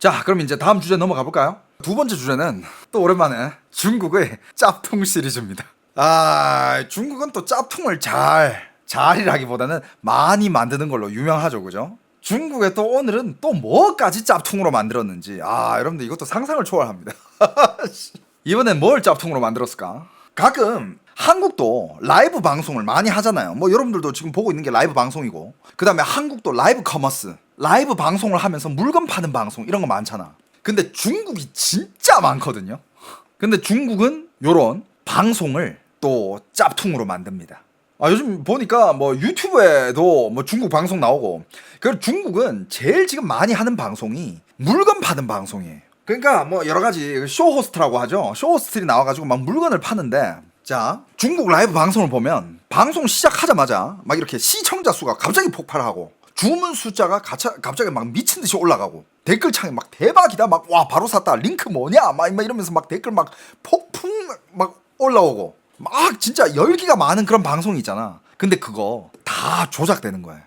자, 그럼 이제 다음 주제 넘어가 볼까요? 두 번째 주제는 또 오랜만에 중국의 짭퉁 시리즈입니다. 중국은 또 짭퉁을 잘이라기보다는 많이 만드는 걸로 유명하죠, 그죠? 중국에 또 오늘은 또 뭐까지 짭퉁으로 만들었는지 여러분들 이것도 상상을 초월합니다. 이번엔 뭘 짭퉁으로 만들었을까? 가끔 한국도 라이브 방송을 많이 하잖아요. 뭐 여러분들도 지금 보고 있는 게 라이브 방송이고, 그 다음에 한국도 라이브 커머스, 라이브 방송을 하면서 물건 파는 방송 이런 거 많잖아. 근데 중국이 진짜 많거든요. 근데 중국은 요런 방송을 또 짭퉁으로 만듭니다. 요즘 보니까 뭐 유튜브에도 뭐 중국 방송 나오고, 그 중국은 제일 지금 많이 하는 방송이 물건 파는 방송이에요. 그러니까 뭐 여러 가지 쇼호스트라고 하죠. 쇼호스트들이 나와가지고 막 물건을 파는데, 자, 중국 라이브 방송을 보면 방송 시작하자마자 막 이렇게 시청자 수가 갑자기 폭발하고 주문 숫자가 갑자기 막 미친 듯이 올라가고, 댓글창에 막 대박이다, 막 와 바로 샀다, 링크 뭐냐, 막 이러면서 막 댓글 막 폭풍 막 올라오고, 막 진짜 열기가 많은 그런 방송이 있잖아. 근데 그거 다 조작되는 거예요.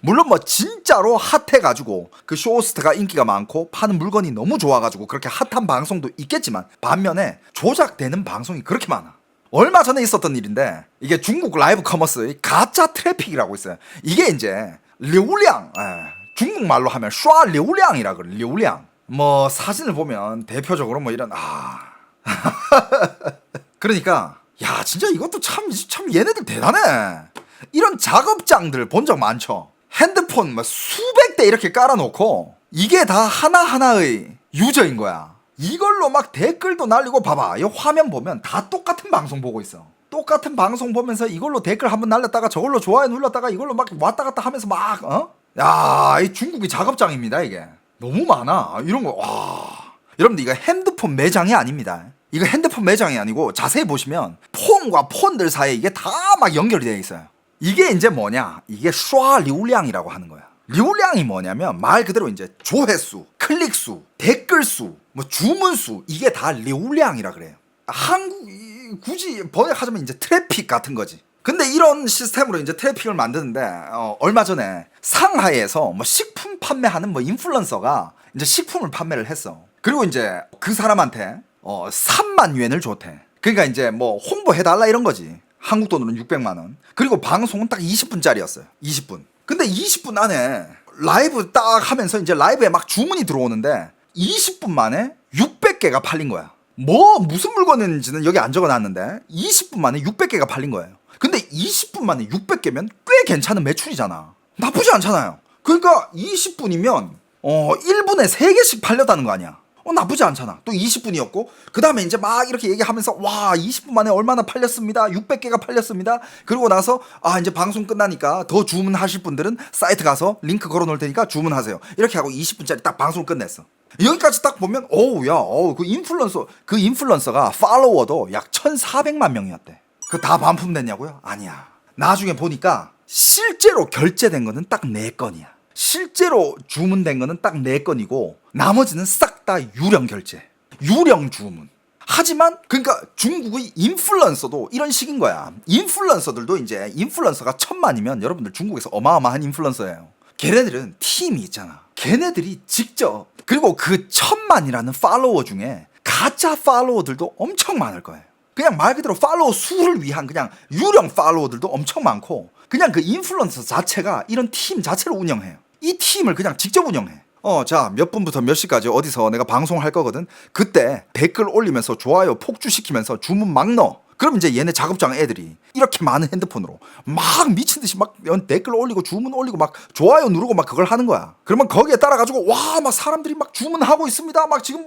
물론 뭐 진짜로 핫해가지고 그 쇼호스트가 인기가 많고 파는 물건이 너무 좋아가지고 그렇게 핫한 방송도 있겠지만, 반면에 조작되는 방송이 그렇게 많아. 얼마 전에 있었던 일인데, 이게 중국 라이브 커머스의 가짜 트래픽이라고 있어요. 이게 이제 류량, 중국말로 하면 슈아 류량이라 그래. 류량. 뭐 사진을 보면 대표적으로 뭐 이런 그러니까 야, 진짜 이것도 참 얘네들 대단해. 이런 작업장들 본 적 많죠. 핸드폰 막 수백 대 이렇게 깔아놓고 이게 다 하나하나의 유저인 거야. 이걸로 막 댓글도 날리고, 봐봐, 이 화면 보면 다 똑같은 방송 보고 있어. 똑같은 방송 보면서 이걸로 댓글 한번 날렸다가 저걸로 좋아요 눌렀다가 이걸로 막 왔다 갔다 하면서 이 중국이 작업장입니다. 이게 너무 많아. 이런 거. 여러분들 이거 핸드폰 매장이 아닙니다. 이거 핸드폰 매장이 아니고 자세히 보시면 폰과 폰들 사이에 이게 다 막 연결이 되어 있어요. 이게 이제 뭐냐, 이게 슈아 류량이라고 하는 거야. 류량이 뭐냐면 말 그대로 이제 조회수, 클릭수, 댓글수, 뭐 주문수, 이게 다 류량이라 그래요. 굳이 번역하자면 이제 트래픽 같은 거지. 근데 이런 시스템으로 이제 트래픽을 만드는데, 얼마 전에 상하이에서 뭐 식품 판매하는 뭐 인플루언서가 이제 식품을 판매를 했어. 그리고 이제 그 사람한테 3만 유엔을 줬대. 그러니까 이제 뭐 홍보해달라 이런 거지. 한국 돈으로는 600만 원. 그리고 방송은 딱 20분짜리였어요. 20분. 근데 20분 안에 라이브 딱 하면서 이제 라이브에 막 주문이 들어오는데 20분 만에 600개가 팔린 거야. 무슨 물건인지는 여기 안 적어놨는데 20분 만에 600개가 팔린 거예요. 근데 20분 만에 600개면 꽤 괜찮은 매출이잖아. 나쁘지 않잖아요. 그러니까 20분이면 1분에 3개씩 팔렸다는 거 아니야. 나쁘지 않잖아. 또 20분이었고, 그 다음에 이제 막 이렇게 얘기하면서 20분 만에 얼마나 팔렸습니다. 600개가 팔렸습니다. 그리고 나서 이제 방송 끝나니까 더 주문하실 분들은 사이트 가서 링크 걸어 놓을 테니까 주문하세요. 이렇게 하고 20분짜리 딱 방송을 끝냈어. 여기까지 딱 보면 그 인플루언서가 팔로워도 약 1,400만 명이었대. 그 다 반품됐냐고요? 아니야. 나중에 보니까 실제로 결제된 거는 딱 4건이야. 실제로 주문된 거는 딱 4건이고 나머지는 싹 다 유령 결제, 유령 주문. 하지만 그러니까 중국의 인플루언서도 이런 식인 거야. 인플루언서들도 이제 인플루언서가 1,000만이면 여러분들 중국에서 어마어마한 인플루언서예요. 걔네들은 팀이 있잖아. 걔네들이 직접, 그리고 그 1,000만이라는 팔로워 중에 가짜 팔로워들도 엄청 많을 거예요. 그냥 말 그대로 팔로워 수를 위한 그냥 유령 팔로워들도 엄청 많고, 그냥 그 인플루언서 자체가 이런 팀 자체를 운영해요. 이 팀을 그냥 직접 운영해. 자, 몇 분부터 몇 시까지 어디서 내가 방송을 할 거거든. 그때 댓글 올리면서 좋아요 폭주시키면서 주문 막 넣어. 그럼 이제 얘네 작업장 애들이 이렇게 많은 핸드폰으로 막 미친 듯이 막 댓글 올리고 주문 올리고 막 좋아요 누르고 막 그걸 하는 거야. 그러면 거기에 따라가지고 막 사람들이 막 주문하고 있습니다. 막 지금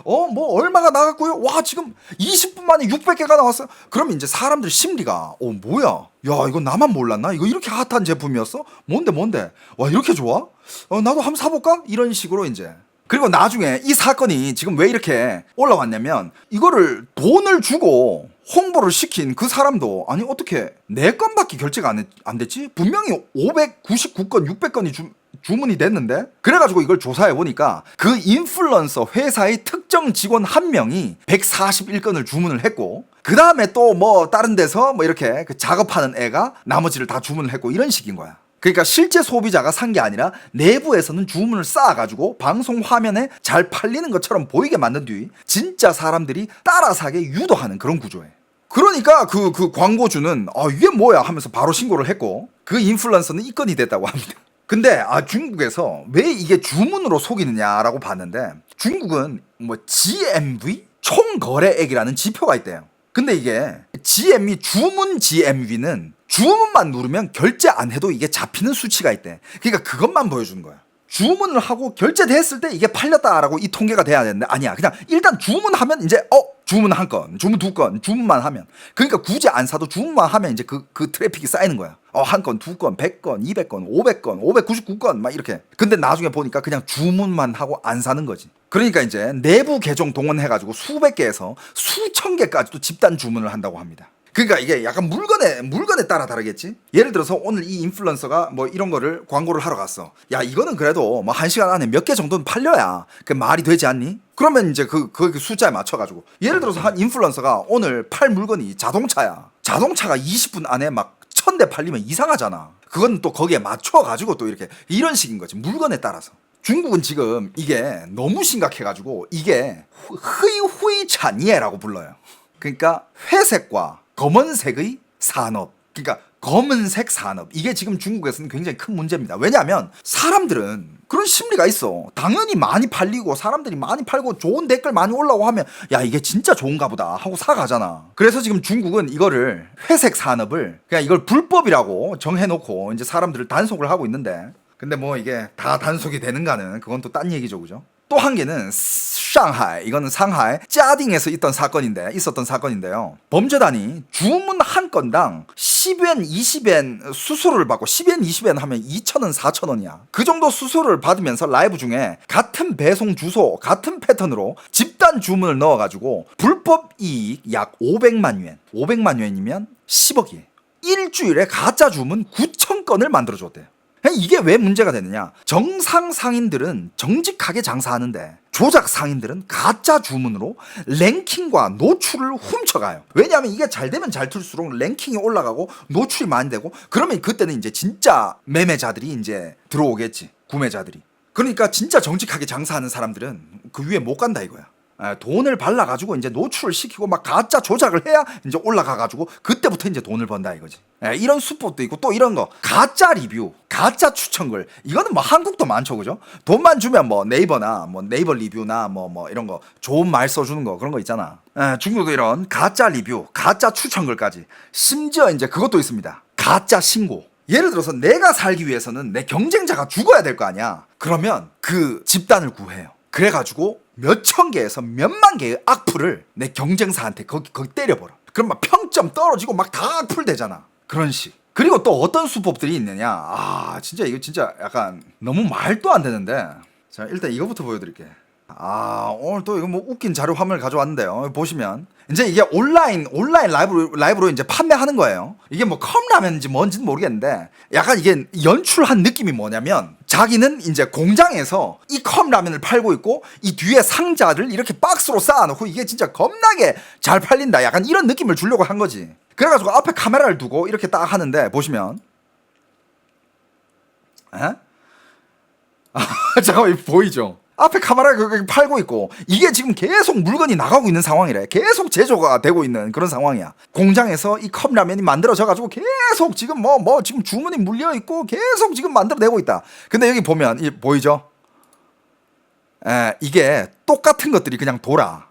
얼마가 나갔고요. 지금 20분 만에 600개가 나왔어요. 그러면 이제 사람들 심리가 뭐야? 야, 이거 나만 몰랐나? 이거 이렇게 핫한 제품이었어? 뭔데? 와, 이렇게 좋아? 나도 한번 사볼까? 이런 식으로 이제. 그리고 나중에 이 사건이 지금 왜 이렇게 올라왔냐면, 이거를 돈을 주고 홍보를 시킨 그 사람도 어떻게 4건밖에 결제가 안 됐지? 분명히 599건, 600건이 주문이 됐는데? 그래가지고 이걸 조사해 보니까 그 인플루언서 회사의 특정 직원 1명이 141건을 주문을 했고, 그 다음에 또 뭐 다른 데서 뭐 이렇게 그 작업하는 애가 나머지를 다 주문을 했고, 이런 식인 거야. 그러니까 실제 소비자가 산 게 아니라 내부에서는 주문을 쌓아가지고 방송 화면에 잘 팔리는 것처럼 보이게 만든 뒤 진짜 사람들이 따라 사게 유도하는 그런 구조예요. 그러니까 그 광고주는 이게 뭐야 하면서 바로 신고를 했고 그 인플루언서는 입건이 됐다고 합니다. 근데 중국에서 왜 이게 주문으로 속이느냐라고 봤는데 중국은 뭐 GMV 총거래액이라는 지표가 있대요. 근데 이게 GMV 주문 GMV는 주문만 누르면 결제 안 해도 이게 잡히는 수치가 있대. 그러니까 그것만 보여주는 거야. 주문을 하고 결제됐을 때 이게 팔렸다라고 이 통계가 돼야 되는데 아니야. 그냥 일단 주문하면 이제 주문 한 건, 주문 두 건, 주문만 하면. 그러니까 굳이 안 사도 주문만 하면 이제 그 트래픽이 쌓이는 거야. 한 건, 두 건, 100건, 200건, 500건, 599건 막 이렇게. 근데 나중에 보니까 그냥 주문만 하고 안 사는 거지. 그러니까 이제 내부 계정 동원해가지고 수백 개에서 수천 개까지도 집단 주문을 한다고 합니다. 그러니까 이게 약간 물건에 따라 다르겠지? 예를 들어서 오늘 이 인플루언서가 뭐 이런 거를 광고를 하러 갔어. 야, 이거는 그래도 뭐 1시간 안에 몇 개 정도는 팔려야 그 말이 되지 않니? 그러면 이제 그 숫자에 맞춰가지고. 예를 들어서 한 인플루언서가 오늘 팔 물건이 자동차야. 자동차가 20분 안에 막 1000대 팔리면 이상하잖아. 그건 또 거기에 맞춰가지고 또 이렇게 이런 식인 거지. 물건에 따라서. 중국은 지금 이게 너무 심각해가지고 이게 흐이찬예라고 불러요. 그러니까 회색과 검은색의 산업, 그러니까 검은색 산업, 이게 지금 중국에서는 굉장히 큰 문제입니다. 왜냐하면 사람들은 그런 심리가 있어. 당연히 많이 팔리고 사람들이 많이 팔고 좋은 댓글 많이 올라오고 하면 야, 이게 진짜 좋은가 보다 하고 사가잖아. 그래서 지금 중국은 이거를 회색 산업을 그냥 이걸 불법이라고 정해놓고 이제 사람들을 단속을 하고 있는데, 근데 뭐 이게 다 단속이 되는가는 그건 또 딴 얘기죠, 그죠? 또 한 개는 상하이, 이거는 상하이 짜딩에서 있었던 사건인데요. 범죄단이 주문 한 건당 10엔, 20엔 수수료를 받고 10엔, 20엔 하면 2,000원, 4,000원이야. 그 정도 수수료를 받으면서 라이브 중에 같은 배송 주소, 같은 패턴으로 집단 주문을 넣어가지고 불법 이익 약 500만 yuan, 500만 yuan이면 10억이에요. 일주일에 가짜 주문 9,000건을 만들어줬대요. 이게 왜 문제가 되느냐? 정상 상인들은 정직하게 장사하는데 조작 상인들은 가짜 주문으로 랭킹과 노출을 훔쳐가요. 왜냐하면 이게 잘 되면 잘 될수록 랭킹이 올라가고 노출이 많이 되고, 그러면 그때는 이제 진짜 매매자들이 이제 들어오겠지, 구매자들이. 그러니까 진짜 정직하게 장사하는 사람들은 그 위에 못 간다 이거야. 돈을 발라가지고 이제 노출을 시키고 막 가짜 조작을 해야 이제 올라가가지고 그때부터 이제 돈을 번다 이거지. 이런 수법도 있고, 또 이런 거 가짜 리뷰, 가짜 추천글, 이거는 뭐 한국도 많죠, 그죠? 돈만 주면 뭐 네이버나 뭐 네이버 리뷰나 뭐 이런 거 좋은 말 써주는 거, 그런 거 있잖아. 중국도 이런 가짜 리뷰, 가짜 추천글까지, 심지어 이제 그것도 있습니다. 가짜 신고. 예를 들어서 내가 살기 위해서는 내 경쟁자가 죽어야 될 거 아니야. 그러면 그 집단을 구해요. 그래가지고 몇천 개에서 몇만 개의 악플을 내 경쟁사한테 거기 때려버려. 그럼 막 평점 떨어지고 막 다 악플 되잖아. 그런 식. 그리고 또 어떤 수법들이 있느냐. 진짜 이거 진짜 약간 너무 말도 안 되는데. 자, 일단 이거부터 보여드릴게. 오늘 또 이거 뭐 웃긴 자료 화면을 가져왔는데요. 보시면 이제 이게 온라인 라이브로 이제 판매하는 거예요. 이게 뭐 컵라면인지 뭔지는 모르겠는데, 약간 이게 연출한 느낌이 뭐냐면 자기는 이제 공장에서 이 컵라면을 팔고 있고 이 뒤에 상자를 이렇게 박스로 쌓아놓고 이게 진짜 겁나게 잘 팔린다, 약간 이런 느낌을 주려고 한 거지. 그래가지고 앞에 카메라를 두고 이렇게 딱 하는데, 보시면 잠깐만, 보이죠? 앞에 카메라가 팔고 있고 이게 지금 계속 물건이 나가고 있는 상황이래. 계속 제조가 되고 있는 그런 상황이야. 공장에서 이 컵라면이 만들어져 가지고 계속 지금 뭐 지금 주문이 물려 있고 계속 지금 만들어내고 있다. 근데 여기 보면 보이죠? 이게 똑같은 것들이 그냥 돌아.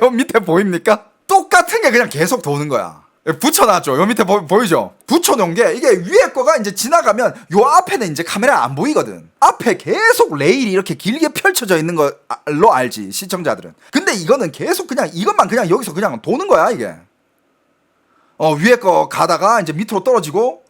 요 밑에 보입니까? 똑같은 게 그냥 계속 도는 거야. 붙여놨죠. 요 밑에 보이죠? 붙여놓은 게, 이게 위에 거가 이제 지나가면 요 앞에는 이제 카메라 안 보이거든. 앞에 계속 레일이 이렇게 길게 펼쳐져 있는 걸로 알지, 시청자들은. 근데 이거는 계속 그냥 이것만 그냥 여기서 그냥 도는 거야, 이게. 위에 거 가다가 이제 밑으로 떨어지고,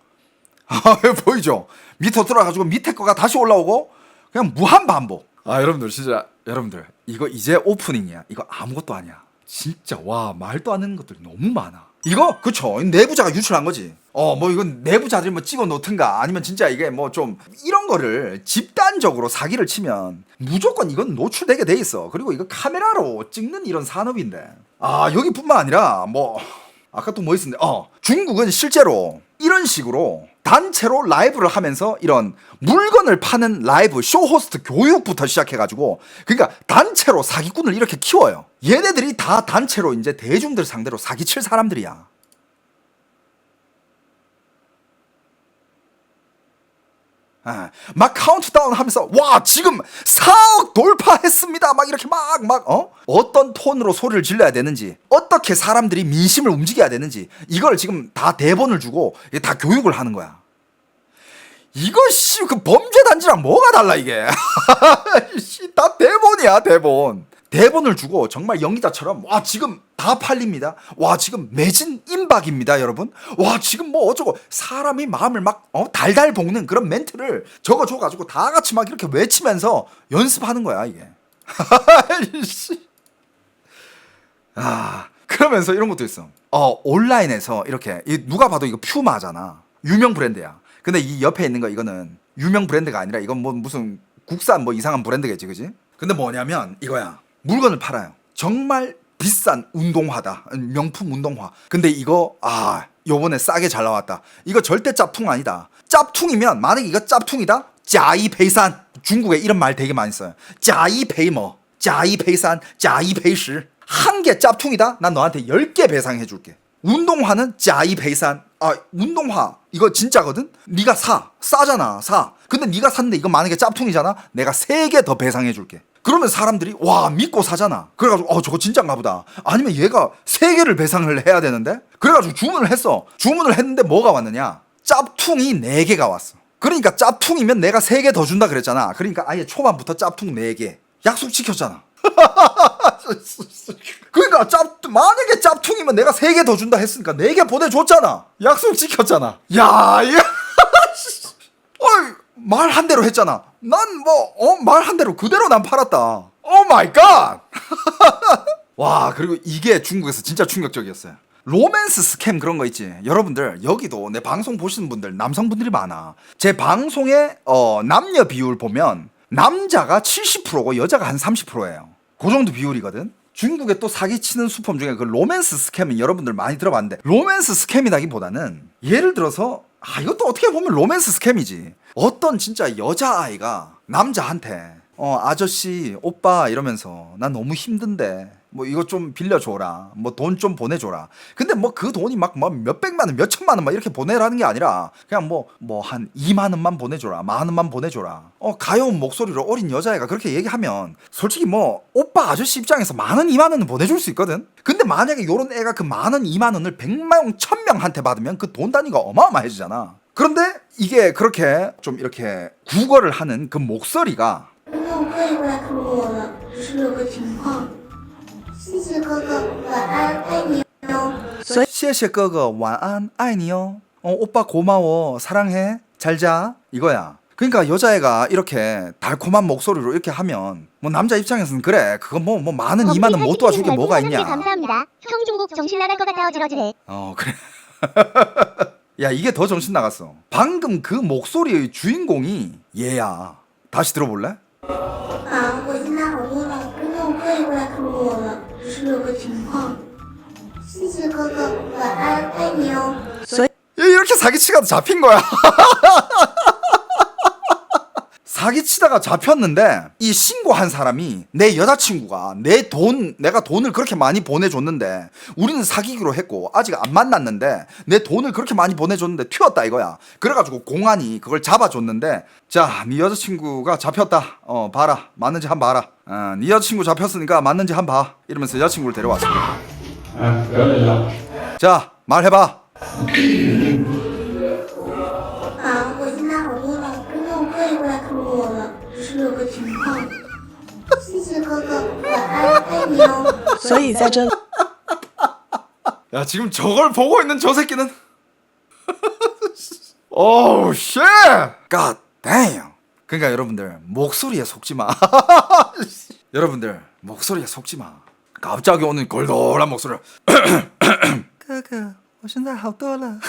보이죠? 밑으로 떨어가지고 밑에 거가 다시 올라오고, 그냥 무한 반복. 여러분들 진짜, 여러분들 이거 이제 오프닝이야. 이거 아무것도 아니야. 진짜 와, 말도 안 되는 것들이 너무 많아. 이거 그쵸, 내부자가 유출한 거지. 뭐 이건 내부자들이 뭐 찍어 놓든가, 아니면 진짜 이게 뭐 좀 이런 거를 집단적으로 사기를 치면 무조건 이건 노출되게 돼 있어. 그리고 이거 카메라로 찍는 이런 산업인데, 여기뿐만 아니라 뭐 아까 또 뭐 있었는데, 중국은 실제로 이런 식으로 단체로 라이브를 하면서 이런 물건을 파는 라이브 쇼호스트 교육부터 시작해가지고 그러니까 단체로 사기꾼을 이렇게 키워요. 얘네들이 다 단체로 이제 대중들 상대로 사기칠 사람들이야. 막 카운트다운 하면서 와 지금 4억 돌파했습니다 막 이렇게 어떤 톤으로 소리를 질러야 되는지 어떻게 사람들이 민심을 움직여야 되는지 이걸 지금 다 대본을 주고 다 교육을 하는 거야. 이것이 그 범죄 단지랑 뭐가 달라 이게. 다 대본이야 대본. 대본을 주고 정말 연기자처럼 와 지금 다 팔립니다. 와 지금 매진 임박입니다 여러분. 와 지금 뭐 어쩌고 사람이 마음을 막 달달 볶는 그런 멘트를 적어줘가지고 다 같이 막 이렇게 외치면서 연습하는 거야 이게. 그러면서 이런 것도 있어. 온라인에서 이렇게 누가 봐도 이거 퓨마잖아. 유명 브랜드야. 근데 이 옆에 있는 거 이거는 유명 브랜드가 아니라 이건 뭐 무슨 국산 뭐 이상한 브랜드겠지 그지? 근데 뭐냐면 이거야. 물건을 팔아요. 정말 비싼 운동화다. 명품 운동화. 근데 이거 요번에 싸게 잘 나왔다. 이거 절대 짭퉁 아니다. 짭퉁이면 만약에 이거 짭퉁이다? 짜이페이산. 중국에 이런 말 되게 많이 써요. 짜이페이머, 짜이페이산, 짜이페이시. 한 개 짭퉁이다? 난 너한테 10개 배상해 줄게. 운동화는 짜이페이산. 운동화 이거 진짜거든? 네가 싸잖아. 근데 네가 샀는데 이거 만약에 짭퉁이잖아? 내가 3개 더 배상해 줄게. 그러면 사람들이 와 믿고 사잖아. 그래가지고 저거 진짜인가 보다. 아니면 얘가 3개를 배상을 해야 되는데? 그래가지고 주문을 했어. 주문을 했는데 뭐가 왔느냐? 짭퉁이 4개가 왔어. 그러니까 짭퉁이면 내가 3개 더 준다 그랬잖아. 그러니까 아예 초반부터 짭퉁 4개 약속 지켰잖아. 그러니까 만약에 짭퉁이면 내가 3개 더 준다 했으니까 4개 보내줬잖아. 약속 지켰잖아. 야 이거 말 한 대로 했잖아. 난 말 한 대로 그대로 난 팔았다. 오 마이 갓. 와 그리고 이게 중국에서 진짜 충격적이었어요. 로맨스 스캠 그런 거 있지. 여러분들 여기도 내 방송 보시는 분들 남성분들이 많아. 제 방송의 남녀 비율 보면 남자가 70%고 여자가 한 30%예요. 그 정도 비율이거든. 중국에 또 사기치는 수법 중에 그 로맨스 스캠은 여러분들 많이 들어봤는데 로맨스 스캠이라기보다는 예를 들어서 이것도 어떻게 보면 로맨스 스캠이지. 어떤 진짜 여자아이가 남자한테 아저씨 오빠 이러면서 난 너무 힘든데 뭐 이거 좀 빌려줘라 뭐 돈 좀 보내줘라. 근데 뭐 그 돈이 막 몇백만 원 몇천만 원 막 이렇게 보내라는 게 아니라 그냥 뭐 한 2만 원만 보내줘라 10,000원만 보내줘라. 가여운 목소리로 어린 여자애가 그렇게 얘기하면 솔직히 뭐 오빠 아저씨 입장에서 10,000원 20,000원은 보내줄 수 있거든. 근데 만약에 요런 애가 그 10,000원 20,000원을 100명 1000명한테 받으면 그 돈 단위가 어마어마해지잖아. 그런데 이게 그렇게 좀 이렇게 구걸을 하는 그 목소리가 谢谢哥哥晚安爱你哦. 谢谢哥哥晚安爱你哦. 오빠 고마워 사랑해 잘자 이거야. 그러니까 여자애가 이렇게 달콤한 목소리로 이렇게 하면 뭐 남자 입장에서는 그래 그거 뭐 10,000원 20,000원 못 도와줄 게 뭐가 있냐. 감사합니다. 형 중국 정신 나갈 것 같아 어지러지해. 그래. 야 이게 더 정신 나갔어. 방금 그 목소리의 주인공이 얘야. 다시 들어볼래? 我现在好多了，哥哥我可以过来看我了，只是有个情况。谢谢哥哥，晚安，爱你哦。 이렇게 사기치다가 잡힌 거야. 사기치다가 잡혔는데 이 신고한 사람이 내 여자친구가 내가 돈을 그렇게 많이 보내줬는데 우리는 사귀기로 했고 아직 안 만났는데 내 돈을 그렇게 많이 보내줬는데 튀었다 이거야. 그래가지고 공안이 그걸 잡아줬는데 자, 네 여자친구가 잡혔다. 봐라. 맞는지 한번 봐라. 네 여자친구 잡혔으니까 맞는지 한번 봐. 이러면서 여자친구를 데려왔어. 자, 말해봐. 我现在好多了，哥哥我可以过来看我了，只是有个情况。谢谢哥哥，晚安，爱你哦。所以在这 야 지금 저걸 보고 있는 저 새끼는 오우 쉣 God damn. 그러니까 여러분들 목소리에 속지마. 여러분들 목소리에 속지마. 갑자기 오는 골골한 목소리를哥哥我现在好多了.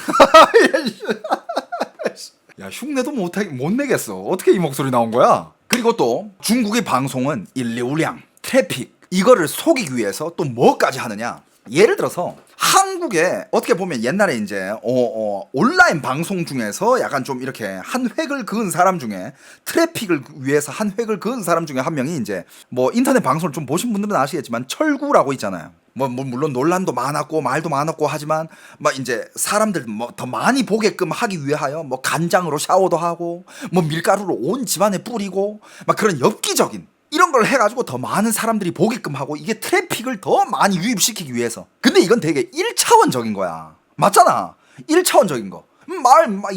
야 흉내도 못 내겠어. 어떻게 이 목소리 나온 거야? 그리고 또 중국의 방송은 이流量, 트래픽 이거를 속이기 위해서 또 뭐까지 하느냐. 예를 들어서 한국에 어떻게 보면 옛날에 이제 온라인 방송 중에서 약간 좀 이렇게 한 획을 그은 사람 중에 트래픽을 위해서 한 획을 그은 사람 중에 한 명이 이제 뭐 인터넷 방송을 좀 보신 분들은 아시겠지만 철구라고 있잖아요. 뭐 물론 논란도 많았고 말도 많았고 하지만 막 이제 사람들 뭐 더 많이 보게끔 하기 위하여 뭐 간장으로 샤워도 하고 뭐 밀가루로 온 집안에 뿌리고 막 그런 엽기적인 이런 걸 해가지고 더 많은 사람들이 보게끔 하고 이게 트래픽을 더 많이 유입시키기 위해서. 근데 이건 되게 1차원적인 거야. 맞잖아. 1차원적인 거.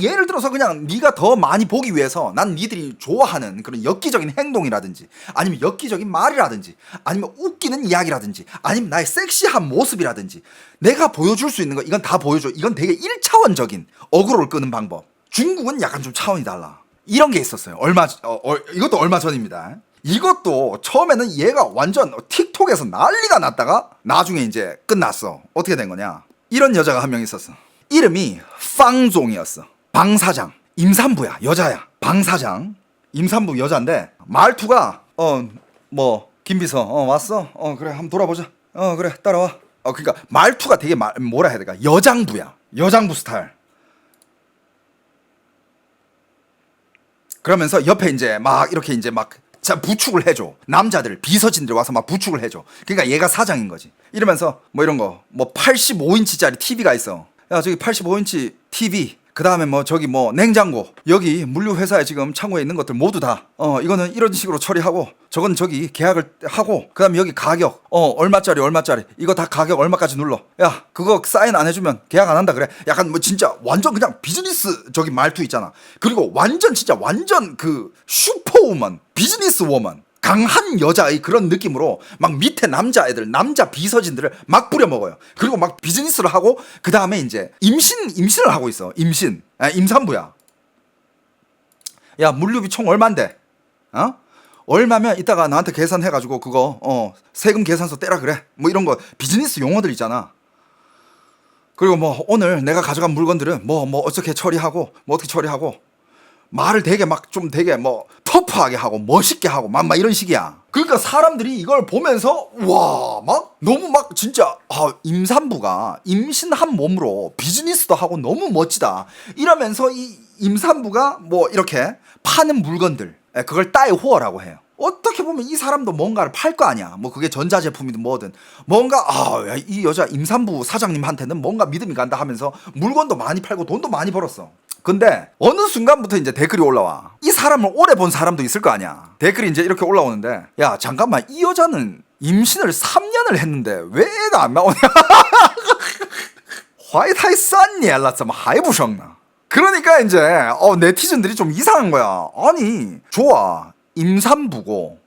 예를 들어서 그냥 네가 더 많이 보기 위해서 난 니들이 좋아하는 그런 엽기적인 행동이라든지 아니면 엽기적인 말이라든지 아니면 웃기는 이야기라든지 아니면 나의 섹시한 모습이라든지 내가 보여줄 수 있는 거 이건 다 보여줘. 이건 되게 1차원적인 어그로를 끄는 방법. 중국은 약간 좀 차원이 달라. 이런 게 있었어요. 이것도 얼마 전입니다. 이것도 처음에는 얘가 완전 틱톡에서 난리가 났다가 나중에 이제 끝났어. 어떻게 된 거냐? 이런 여자가 한 명 있었어. 이름이 방종이었어. 방사장. 임산부야. 여자야. 방사장. 임산부 여자인데 말투가 뭐 김비서 왔어? 그래 한번 돌아보자. 그래 따라와. 그러니까 말투가 되게 뭐라 해야 될까? 여장부야. 여장부 스타일. 그러면서 옆에 이제 막 이렇게 이제 막 부축을 해줘. 남자들 비서진들 와서 막 부축을 해줘. 그러니까 얘가 사장인 거지. 이러면서 뭐 이런 거 뭐 85인치짜리 TV가 있어. 야 저기 85인치 TV 그 다음에 뭐 저기 뭐 냉장고 여기 물류회사에 지금 창고에 있는 것들 모두 다 이거는 이런 식으로 처리하고 저건 저기 계약을 하고 그 다음에 여기 가격 얼마짜리 이거 다 가격 얼마까지 눌러. 야 그거 사인 안 해주면 계약 안 한다 그래. 약간 뭐 진짜 완전 그냥 비즈니스 저기 말투 있잖아. 그리고 완전 진짜 완전 그 슈퍼우먼 비즈니스 워먼 강한 여자의 그런 느낌으로 막 밑에 남자애들 남자 비서진들을 막 부려먹어요. 그리고 막 비즈니스를 하고 그 다음에 이제 임신을 하고 있어. 임산부야. 야 물류비 총 얼만데? 얼마면 이따가 나한테 계산해가지고 그거 세금 계산서 떼라 그래. 뭐 이런 거 비즈니스 용어들 있잖아. 그리고 뭐 오늘 내가 가져간 물건들은 뭐 어떻게 처리하고 뭐 어떻게 처리하고 말을 되게 막 좀 되게 뭐 터프하게 하고 멋있게 하고 막 이런 식이야. 그러니까 사람들이 이걸 보면서 와 막 너무 막 진짜 임산부가 임신한 몸으로 비즈니스도 하고 너무 멋지다 이러면서 이 임산부가 뭐 이렇게 파는 물건들 그걸 따이호어라고 해요. 어떻게 보면 이 사람도 뭔가를 팔 거 아니야. 뭐 그게 전자제품이든 뭐든 뭔가 이 여자 임산부 사장님한테는 뭔가 믿음이 간다 하면서 물건도 많이 팔고 돈도 많이 벌었어. 근데 어느 순간부터 이제 댓글이 올라와. 이 사람을 오래 본 사람도 있을 거 아니야. 댓글이 이제 이렇게 올라오는데 야 잠깐만 이 여자는 임신을 3년을 했는데 왜 애가 안 나오냐. 화이타이 싼니 알랐으면 하이부성나. 그러니까 이제 네티즌들이 좀 이상한 거야. 아니 좋아 임산부고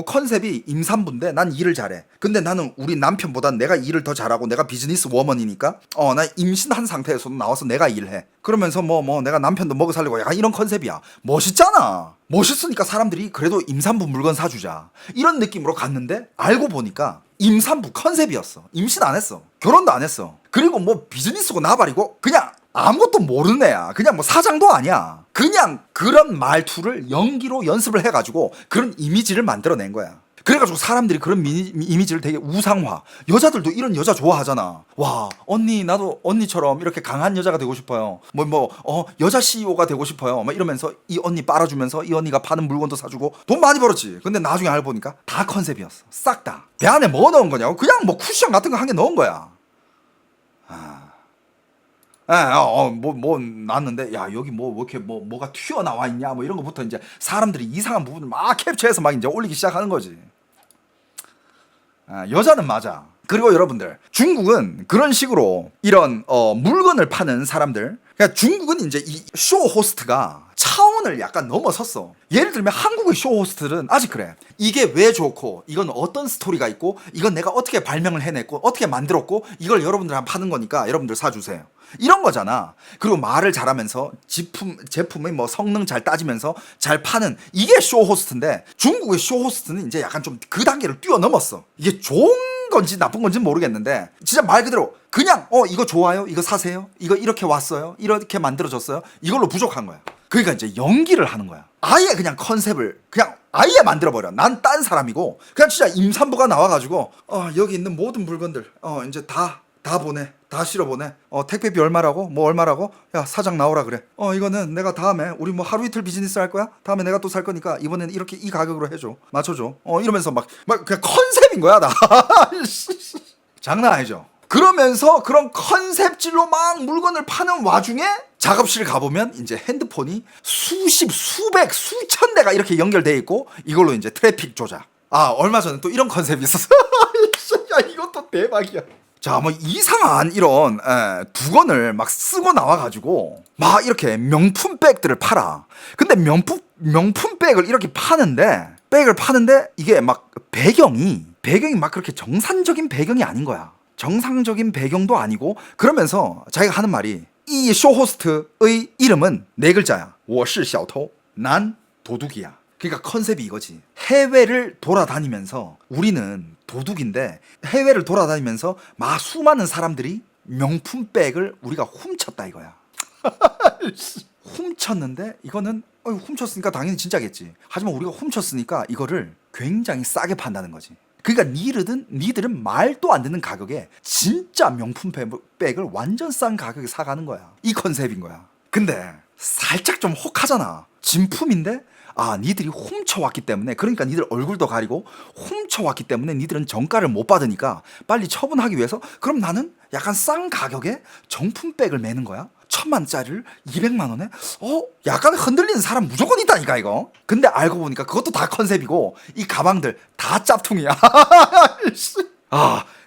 컨셉이 임산부인데 난 일을 잘해. 근데 나는 우리 남편보단 내가 일을 더 잘하고 내가 비즈니스 워먼이니까 나 임신한 상태에서도 나와서 내가 일해. 그러면서 뭐 내가 남편도 먹여 살리고 약간 이런 컨셉이야. 멋있잖아. 멋있으니까 사람들이 그래도 임산부 물건 사주자 이런 느낌으로 갔는데 알고 보니까 임산부 컨셉이었어. 임신 안 했어. 결혼도 안 했어. 그리고 뭐 비즈니스고 나발이고 그냥 아무것도 모르는 애야. 그냥 뭐 사장도 아니야. 그냥 그런 말투를 연기로 연습을 해가지고 그런 이미지를 만들어낸 거야. 그래가지고 사람들이 그런 이미지를 되게 우상화. 여자들도 이런 여자 좋아하잖아. 와 언니 나도 언니처럼 이렇게 강한 여자가 되고 싶어요. 여자 CEO가 되고 싶어요. 막 이러면서 이 언니 빨아주면서 이 언니가 파는 물건도 사주고 돈 많이 벌었지. 근데 나중에 알고 보니까 다 컨셉이었어. 싹 다. 배 안에 뭐 넣은 거냐고? 그냥 뭐 쿠션 같은 거 한 개 넣은 거야. 뭐 났는데 야 여기 뭐 이렇게 뭐가 튀어나와 있냐 뭐 이런 거부터 이제 사람들이 이상한 부분을 막 캡처해서 막 이제 올리기 시작하는 거지. 여자는 맞아. 그리고 여러분들 중국은 그런 식으로 이런 물건을 파는 사람들, 그러니까 중국은 이제 이 쇼 호스트가 차원을 약간 넘어섰어. 예를 들면 한국의 쇼 호스트들은 아직 그래. 이게 왜 좋고 이건 어떤 스토리가 있고 이건 내가 어떻게 발명을 해냈고 어떻게 만들었고 이걸 여러분들한테 파는 거니까 여러분들 사주세요. 이런 거잖아. 그리고 말을 잘하면서 제품의 뭐 성능 잘 따지면서 잘 파는 이게 쇼 호스트인데 중국의 쇼 호스트는 이제 약간 좀 그 단계를 뛰어넘었어. 이게 좋은 건지 나쁜 건지는 모르겠는데 진짜 말 그대로 그냥 이거 좋아요? 이거 사세요? 이거 이렇게 왔어요? 이렇게 만들어졌어요? 이걸로 부족한 거야. 그러니까 이제 연기를 하는 거야. 아예 그냥 컨셉을 그냥 아예 만들어버려. 난 딴 사람이고 그냥 진짜 임산부가 나와가지고 여기 있는 모든 물건들 이제 다 다 보내. 다 실어 보내. 택배비 얼마라고? 뭐 얼마라고? 야, 사장 나오라 그래. 이거는 내가 다음에 우리 뭐 하루 이틀 비즈니스 할 거야? 다음에 내가 또 살 거니까 이번에는 이렇게 이 가격으로 해줘. 맞춰줘. 이러면서 막 그냥 컨셉인 거야 나. 장난 아니죠. 그러면서 그런 컨셉질로 막 물건을 파는 와중에 작업실 가보면 이제 핸드폰이 수십, 수백, 수천 대가 이렇게 연결돼 있고 이걸로 이제 트래픽 조작. 얼마 전에 또 이런 컨셉이 있었어. 야, 이것도 대박이야. 자, 뭐 이상한 이런 두건을 막 쓰고 나와가지고 막 이렇게 명품 백들을 팔아. 근데 명품 백을 이렇게 파는데 이게 막 배경이 막 그렇게 정상적인 배경이 아닌 거야. 정상적인 배경도 아니고 그러면서 자기가 하는 말이 이 쇼호스트의 이름은 네 글자야. 我是小偷. 난 도둑이야. 그러니까 컨셉이 이거지. 해외를 돌아다니면서 우리는 도둑인데 해외를 돌아다니면서 막 수많은 사람들이 명품 백을 우리가 훔쳤다 이거야. 훔쳤는데 이거는 훔쳤으니까 당연히 진짜겠지. 하지만 우리가 훔쳤으니까 이거를 굉장히 싸게 판다는 거지. 그러니까 니들은 말도 안 되는 가격에 진짜 명품 백을 완전 싼 가격에 사가는 거야. 이 컨셉인 거야. 근데 살짝 좀 혹하잖아. 진품인데 니들이 훔쳐왔기 때문에, 그러니까 니들 얼굴도 가리고 훔쳐왔기 때문에 니들은 정가를 못 받으니까 빨리 처분하기 위해서 그럼 나는 약간 싼 가격에 정품백을 매는 거야. 1,000만원짜리를 200만원에? 약간 흔들리는 사람 무조건 있다니까 이거. 근데 알고 보니까 그것도 다 컨셉이고 이 가방들 다 짭퉁이야.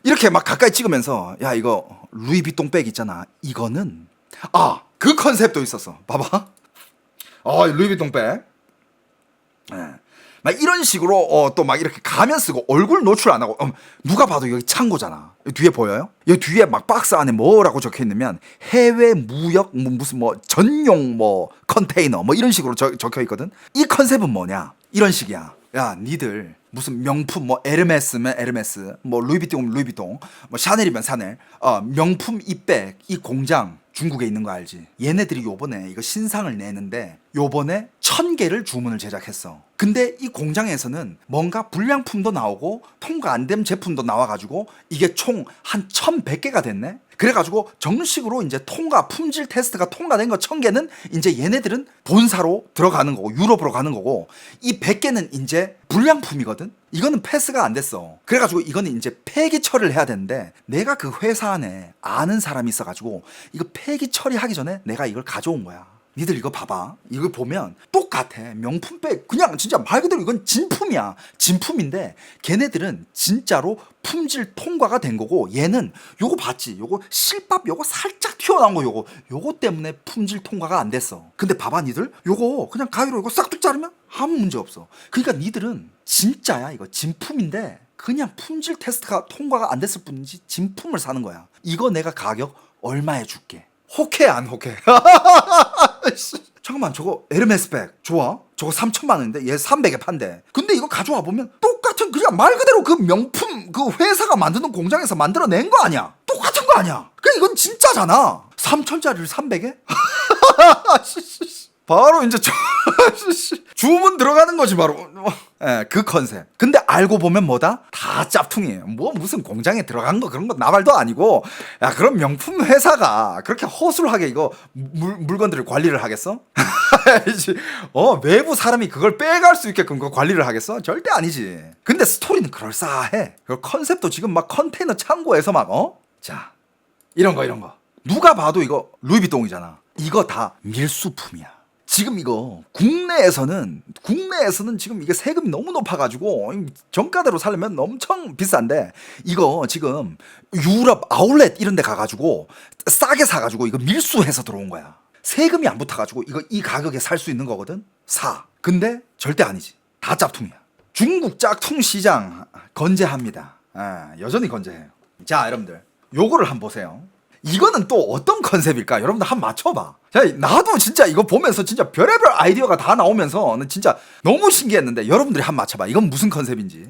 이렇게 막 가까이 찍으면서 야, 이거 루이비통 백 있잖아. 이거는 그 컨셉도 있었어. 봐봐. 루이비통 백. 막 이런 식으로 또 막 이렇게 가면 쓰고 얼굴 노출 안 하고 누가 봐도 여기 창고잖아. 여기 뒤에 보여요? 여기 뒤에 막 박스 안에 뭐라고 적혀 있냐면 해외 무역 무슨 뭐 전용 뭐 컨테이너 뭐 이런 식으로 적혀 있거든. 이 컨셉은 뭐냐? 이런 식이야. 야, 니들 무슨 명품 뭐 에르메스면 에르메스, 뭐 루이비통이면 루이비통, 뭐 샤넬이면 샤넬, 명품 이 백, 이 공장 중국에 있는 거 알지? 얘네들이 요번에 이거 신상을 내는데 요번에 1,000개를 주문을 제작했어. 근데 이 공장에서는 뭔가 불량품도 나오고 통과 안 된 제품도 나와가지고 이게 총 한 1,100개가 됐네? 그래가지고 정식으로 이제 품질 테스트가 통과된 거 1,000개는 이제 얘네들은 본사로 들어가는 거고 유럽으로 가는 거고 이 100개는 이제 불량품이거든? 이거는 패스가 안 됐어. 그래가지고 이거는 이제 폐기 처리를 해야 되는데 내가 그 회사 안에 아는 사람이 있어가지고 이거 폐기 처리하기 전에 내가 이걸 가져온 거야. 니들 이거 봐봐. 이거 보면 똑같아. 명품백. 그냥 진짜 말 그대로 이건 진품이야. 진품인데 걔네들은 진짜로 품질 통과가 된 거고 얘는 요거 봤지? 요거 실밥 요거 살짝 튀어나온 거 요거 때문에 품질 통과가 안 됐어. 근데 봐봐 니들 요거 그냥 가위로 이거 싹둑 자르면 아무 문제 없어. 그러니까 니들은 진짜야. 이거 진품인데 그냥 품질 테스트가 통과가 안 됐을 뿐이지 진품을 사는 거야. 이거 내가 가격 얼마에 줄게. 혹해 안 혹해? 잠깐만, 저거 에르메스 백 좋아? 저거 3,000만 원인데 얘 300에 판대. 근데 이거 가져와 보면 똑같은 그냥 말 그대로 그 명품 그 회사가 만드는 공장에서 만들어낸 거 아니야? 똑같은 거 아니야? 그러니까 이건 진짜잖아. 3,000짜리를 300에? 바로 이제 주문 들어가는 거지 바로. 그 컨셉. 근데 알고 보면 뭐다? 다 짭퉁이에요. 뭐 무슨 공장에 들어간 거 그런 거 나발도 아니고. 야, 그럼 명품 회사가 그렇게 허술하게 이거 물건들을 관리를 하겠어? 외부 사람이 그걸 빼갈 수 있게끔 그 관리를 하겠어? 절대 아니지. 근데 스토리는 그럴싸해. 그 컨셉도 지금 막 컨테이너 창고에서 막 자, 이런 거 누가 봐도 이거 루이비통이잖아. 이거 다 밀수품이야. 지금 이거 국내에서는 지금 이게 세금이 너무 높아가지고 정가대로 살려면 엄청 비싼데 이거 지금 유럽 아울렛 이런 데 가가지고 싸게 사가지고 이거 밀수해서 들어온 거야. 세금이 안 붙어가지고 이거 이 가격에 살 수 있는 거거든. 근데 절대 아니지. 다 짝퉁이야. 중국 짝퉁 시장 건재합니다. 여전히 건재해요. 자, 여러분들 요거를 한번 보세요. 이거는 또 어떤 컨셉일까? 여러분들 한번 맞춰봐. 자, 나도 진짜 이거 보면서 진짜 별의별 아이디어가 다 나오면서 진짜 너무 신기했는데 여러분들이 한번 맞춰봐. 이건 무슨 컨셉인지.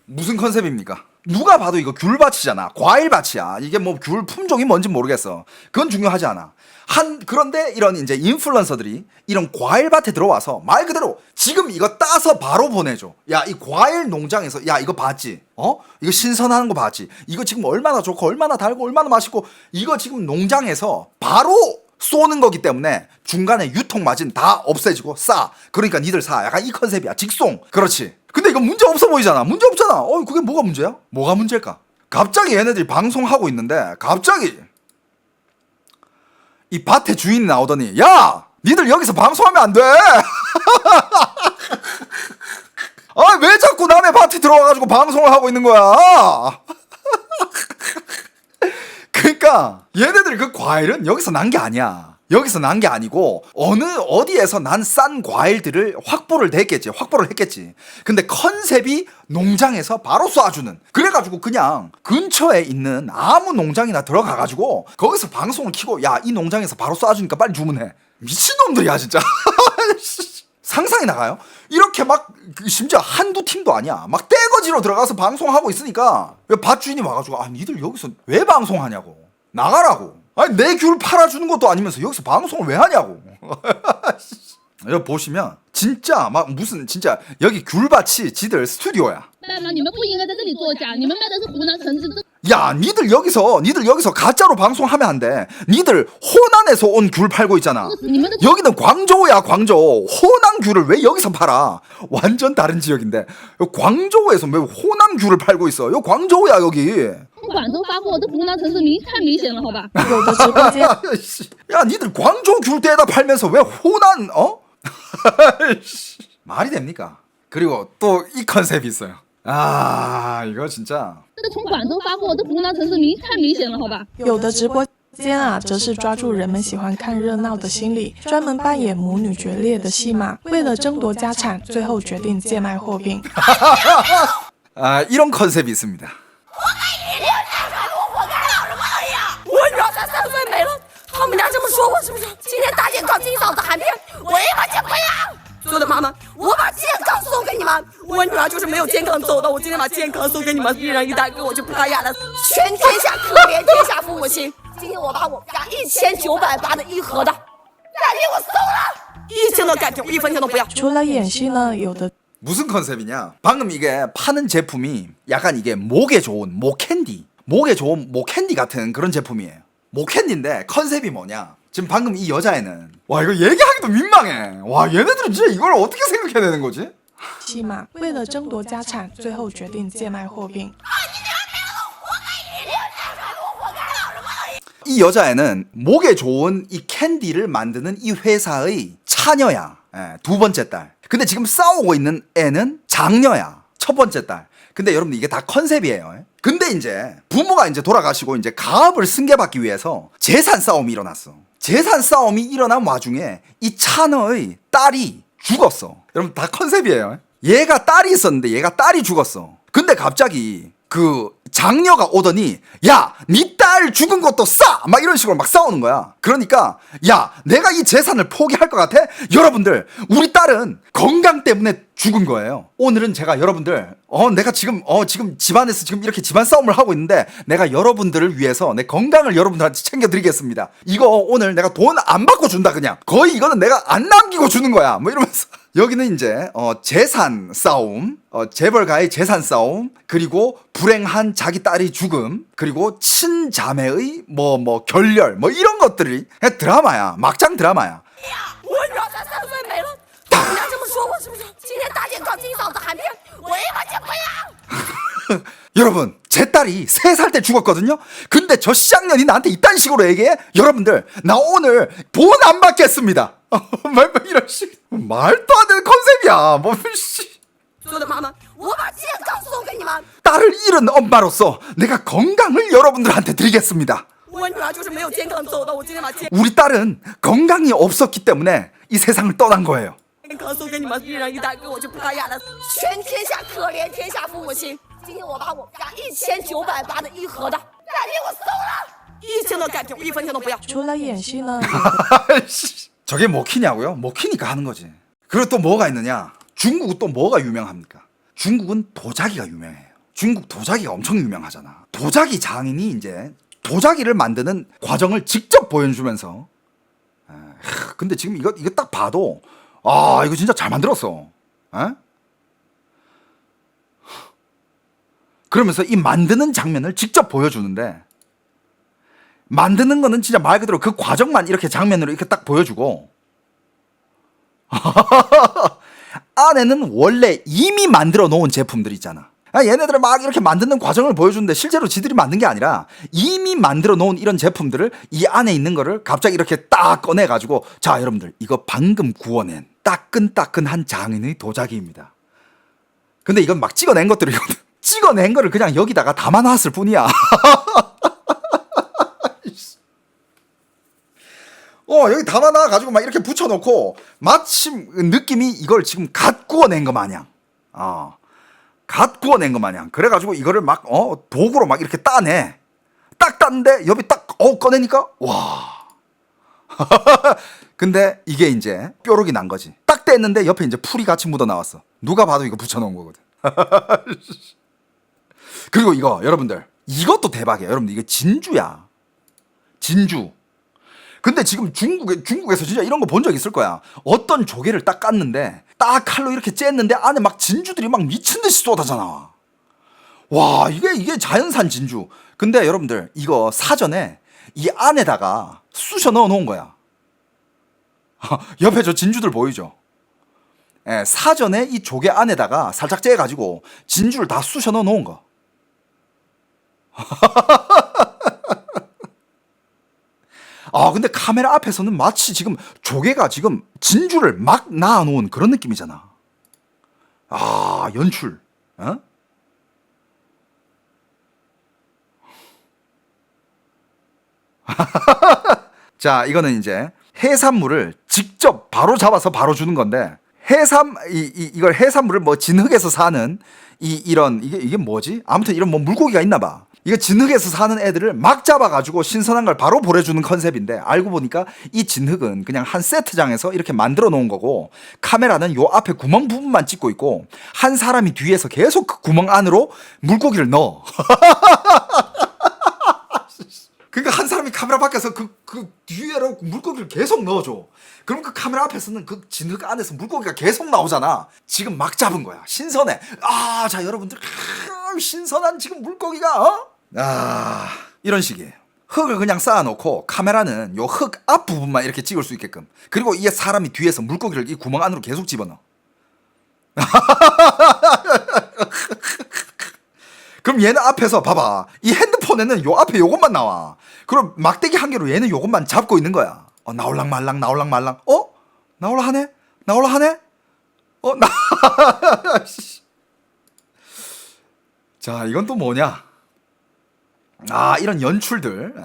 무슨 컨셉입니까? 누가 봐도 이거 귤밭이잖아. 과일밭이야. 이게 뭐 귤 품종이 뭔지 모르겠어. 그건 중요하지 않아. 그런데 이런 이제 인플루언서들이 이런 과일밭에 들어와서 말 그대로 지금 이거 따서 바로 보내줘. 야, 이 과일 농장에서, 야, 이거 봤지? 이거 신선한 거 봤지? 이거 지금 얼마나 좋고, 얼마나 달고, 얼마나 맛있고, 이거 지금 농장에서 바로 쏘는 거기 때문에 중간에 유통 마진 다 없애지고 싸. 그러니까 니들 사. 약간 이 컨셉이야. 직송. 그렇지. 근데 이거 문제 없어 보이잖아. 문제 없잖아. 그게 뭐가 문제야? 뭐가 문제일까? 갑자기 얘네들이 방송하고 있는데 갑자기 이 밭의 주인이 나오더니, 야, 니들 여기서 방송하면 안 돼. 왜 자꾸 남의 밭에 들어와가지고 방송을 하고 있는 거야? 그러니까 얘네들 그 과일은 여기서 난 게 아니야. 여기서 난 게 아니고 어디에서 난 싼 과일들을 확보를 했겠지. 근데 컨셉이 농장에서 바로 쏴주는. 그래가지고 그냥 근처에 있는 아무 농장이나 들어가가지고 거기서 방송을 키고, 야, 이 농장에서 바로 쏴주니까 빨리 주문해. 미친놈들이야 진짜. 상상이 나가요? 이렇게 막 심지어 한두 팀도 아니야. 막 떼거지로 들어가서 방송하고 있으니까 밭주인이 와가지고, 니들 여기서 왜 방송하냐고. 나가라고. 내 귤 팔아주는 것도 아니면서 여기서 방송을 왜 하냐고. 여기 보시면 진짜 막 무슨 진짜 여기 귤밭이 지들 스튜디오야. 你们不应该在这里作假，你们卖的是湖南橙子。 야, 니들 여기서 가짜로 방송하면 안 돼. 니들 호난에서 온 귤 팔고 있잖아. 여기는 광저우야, 광저우. 호남 귤을 왜 여기서 팔아? 완전 다른 지역인데 광저우에서 왜 호남 귤을 팔고 있어? 여기 광저우야, 여기. 广州发货，这湖南橙子太明显了，好吧？ 有的直播间 야, 니들 광저우 귤 떼다 팔면서 왜 호난 말이 됩니까? 그리고 또 이 컨셉이 있어요. 이거 진짜. 这从广州发货，这湖南橙子太明显了，好吧？有的直播间啊，则是抓住人们喜欢看热闹的心理，专门扮演母女决裂的戏码，为了争夺家产，最后决定贱卖货币。 이런 컨셉이 있습니다. 我女儿才3岁没了，他们家这么说我是不是？今天大健康金嗓子含片，我一分钱不要。所有的妈妈，我把健康送给你们。我女儿就是没有健康走的，我今天把健康送给你们，一人一袋，给我就不雅了。全天下可怜天下父母心。今天我把我们家1900八的一盒的钙片我送了，1000的钙片我一分钱都不要。除了演戏呢，有的 무슨 컨셉이냐? 방금 이게 파는 제품이 약간 이게 목에 좋은 목캔디, 목에 좋은 목캔디 같은 그런 제품이에요. 목캔디인데 컨셉이 뭐냐? 지금 방금 이 여자애는, 와, 이거 얘기하기도 민망해. 와, 얘네들은 진짜 이걸 어떻게 생각해야 되는 거지? 戏码，为了争夺家产，最后决定贱卖货币。 이 여자애는 목에 좋은 이 캔디를 만드는 이 회사의 차녀야. 두 번째 딸. 근데 지금 싸우고 있는 애는 장녀야. 첫 번째 딸. 근데 여러분 이게 다 컨셉이에요. 근데 이제 부모가 이제 돌아가시고 이제 가업을 승계받기 위해서 재산 싸움이 일어났어. 재산 싸움이 일어난 와중에 이 차녀의 딸이 죽었어. 여러분 다 컨셉이에요. 얘가 딸이 있었는데 얘가 딸이 죽었어. 근데 갑자기 그 장녀가 오더니, 야, 니 딸 죽은 것도 싸! 막 이런 식으로 막 싸우는 거야. 그러니까, 야, 내가 이 재산을 포기할 것 같아? 여러분들, 우리 딸은 건강 때문에 죽은 거예요. 오늘은 제가 여러분들, 내가 지금 집안에서 지금 이렇게 집안 싸움을 하고 있는데, 내가 여러분들을 위해서 내 건강을 여러분들한테 챙겨드리겠습니다. 이거 오늘 내가 돈 안 받고 준다, 그냥. 거의 이거는 내가 안 남기고 주는 거야. 뭐 이러면서. 여기는 이제 재산 싸움, 재벌가의 재산 싸움, 그리고 불행한 자기 딸이 죽음, 그리고 친자매의 뭐 결렬, 뭐 이런 것들이 그냥 드라마야. 막장 드라마야. 我女儿才3岁没了，他们家这么说我是不是？今天大健康金嗓子含片，我一分钱不要。 여러분, 제 딸이 3살 때 죽었거든요? 근데 저 쌍년이 나한테 이딴 식으로 얘기해? 여러분들, 나 오늘 돈 안 받겠습니다. 이런 식. 말도 안 되는 컨셉이야. 뭐, 씨. 所有的妈妈，我把健康送给你们。 딸을 잃은 엄마로서 내가 건강을 여러분들한테 드리겠습니다. 我女儿就是没有健康走的，我今天把健 우리 딸은 건강이 없었기 때문에 이 세상을 떠난 거예요. 康送给你们，一人一袋，给我就不雅了。全天下可怜天下父母心。今天我把我们家1900八的一盒的钙片我送了，1000的钙片我一分钱都不要。除了演戏呢， 저게 먹히냐고요? 먹히니까 하는 거지. 그리고 또 뭐가 있느냐? 중국은 또 뭐가 유명합니까? 중국은 도자기가 유명해요. 중국 도자기가 엄청 유명하잖아. 도자기 장인이 이제 도자기를 만드는 과정을 직접 보여주면서 근데 지금 이거 딱 봐도 아 이거 진짜 잘 만들었어. 에? 그러면서 이 만드는 장면을 직접 보여주는데 만드는 거는 진짜 말 그대로 그 과정만 이렇게 장면으로 이렇게 딱 보여주고 안에는 원래 이미 만들어 놓은 제품들 있잖아. 얘네들은 막 이렇게 만드는 과정을 보여주는데 실제로 지들이 만든 게 아니라 이미 만들어 놓은 이런 제품들을 이 안에 있는 거를 갑자기 이렇게 딱 꺼내가지고 자 여러분들 이거 방금 구워낸 따끈따끈한 장인의 도자기입니다. 근데 이건 막 찍어낸 것들이거든. 찍어낸 거를 그냥 여기다가 담아놨을 뿐이야. 여기 담아놔가지고 막 이렇게 붙여놓고 마침 느낌이 이걸 지금 갓 구워낸 거 마냥 갓 구워낸 거 마냥 그래가지고 이거를 막 도구로 막 이렇게 따내. 딱 땄는데 옆에 딱 꺼내니까 와. 근데 이게 이제 뾰록이 난 거지. 딱 뗐는데 옆에 이제 풀이 같이 묻어 나왔어. 누가 봐도 이거 붙여놓은 거거든. 그리고 이거 여러분들 이것도 대박이야. 여러분들 이게 진주야. 진주. 근데 지금 중국에서 진짜 이런 거 본 적 있을 거야. 어떤 조개를 딱 깠는데 딱 칼로 이렇게 쬐는데 안에 막 진주들이 막 미친 듯이 쏟아져 나와. 와 이게 자연산 진주. 근데 여러분들 이거 사전에 이 안에다가 쑤셔 넣어 놓은 거야. 옆에 저 진주들 보이죠? 사전에 이 조개 안에다가 살짝 째가지고 진주를 다 쑤셔 넣어 놓은 거. 근데 카메라 앞에서는 마치 지금 조개가 지금 진주를 막 놔놓은 그런 느낌이잖아. 연출. 자, 이거는 이제 해산물을 직접 바로 잡아서 바로 주는 건데 이걸 해산물을 뭐 진흙에서 사는 이게 뭐지? 아무튼 이런 뭐 물고기가 있나 봐. 이거 진흙에서 사는 애들을 막 잡아가지고 신선한 걸 바로 보내주는 컨셉인데 알고 보니까 이 진흙은 그냥 한 세트장에서 이렇게 만들어 놓은 거고 카메라는 요 앞에 구멍 부분만 찍고 있고 한 사람이 뒤에서 계속 그 구멍 안으로 물고기를 넣어. 그러니까 한 사람이 카메라 밖에서 그 뒤에로 물고기를 계속 넣어줘. 그럼 그 카메라 앞에서는 그 진흙 안에서 물고기가 계속 나오잖아. 지금 막 잡은 거야. 신선해. 자 여러분들 신선한 지금 물고기가 이런 식이에요. 흙을 그냥 쌓아놓고 카메라는 요 흙 앞부분만 이렇게 찍을 수 있게끔. 그리고 이 사람이 뒤에서 물고기를 이 구멍 안으로 계속 집어넣어. 그럼 얘는 앞에서 봐봐. 이 핸드폰에는 요 앞에 요것만 나와. 그럼 막대기 한 개로 얘는 요것만 잡고 있는 거야. 나올랑 말랑 나올랑 말랑. 나올라 하네? 나올라 하네? 자, 이건 또 뭐냐? 이런 연출들.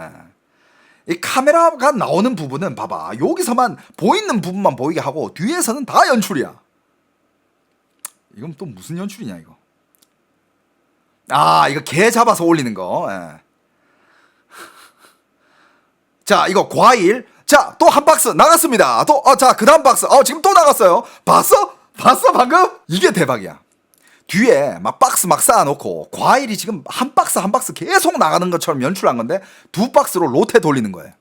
이 카메라가 나오는 부분은 봐봐. 여기서만 보이는 부분만 보이게 하고 뒤에서는 다 연출이야. 이건 또 무슨 연출이냐 이거. 이거 개 잡아서 올리는 거. 자, 이거 과일. 자, 또 한 박스 나갔습니다. 자, 그 다음 박스. 지금 또 나갔어요. 봤어? 방금? 이게 대박이야. 뒤에 막 박스 막 쌓아놓고 과일이 지금 한 박스 한 박스 계속 나가는 것처럼 연출한 건데 두 박스로 로테 돌리는 거예요.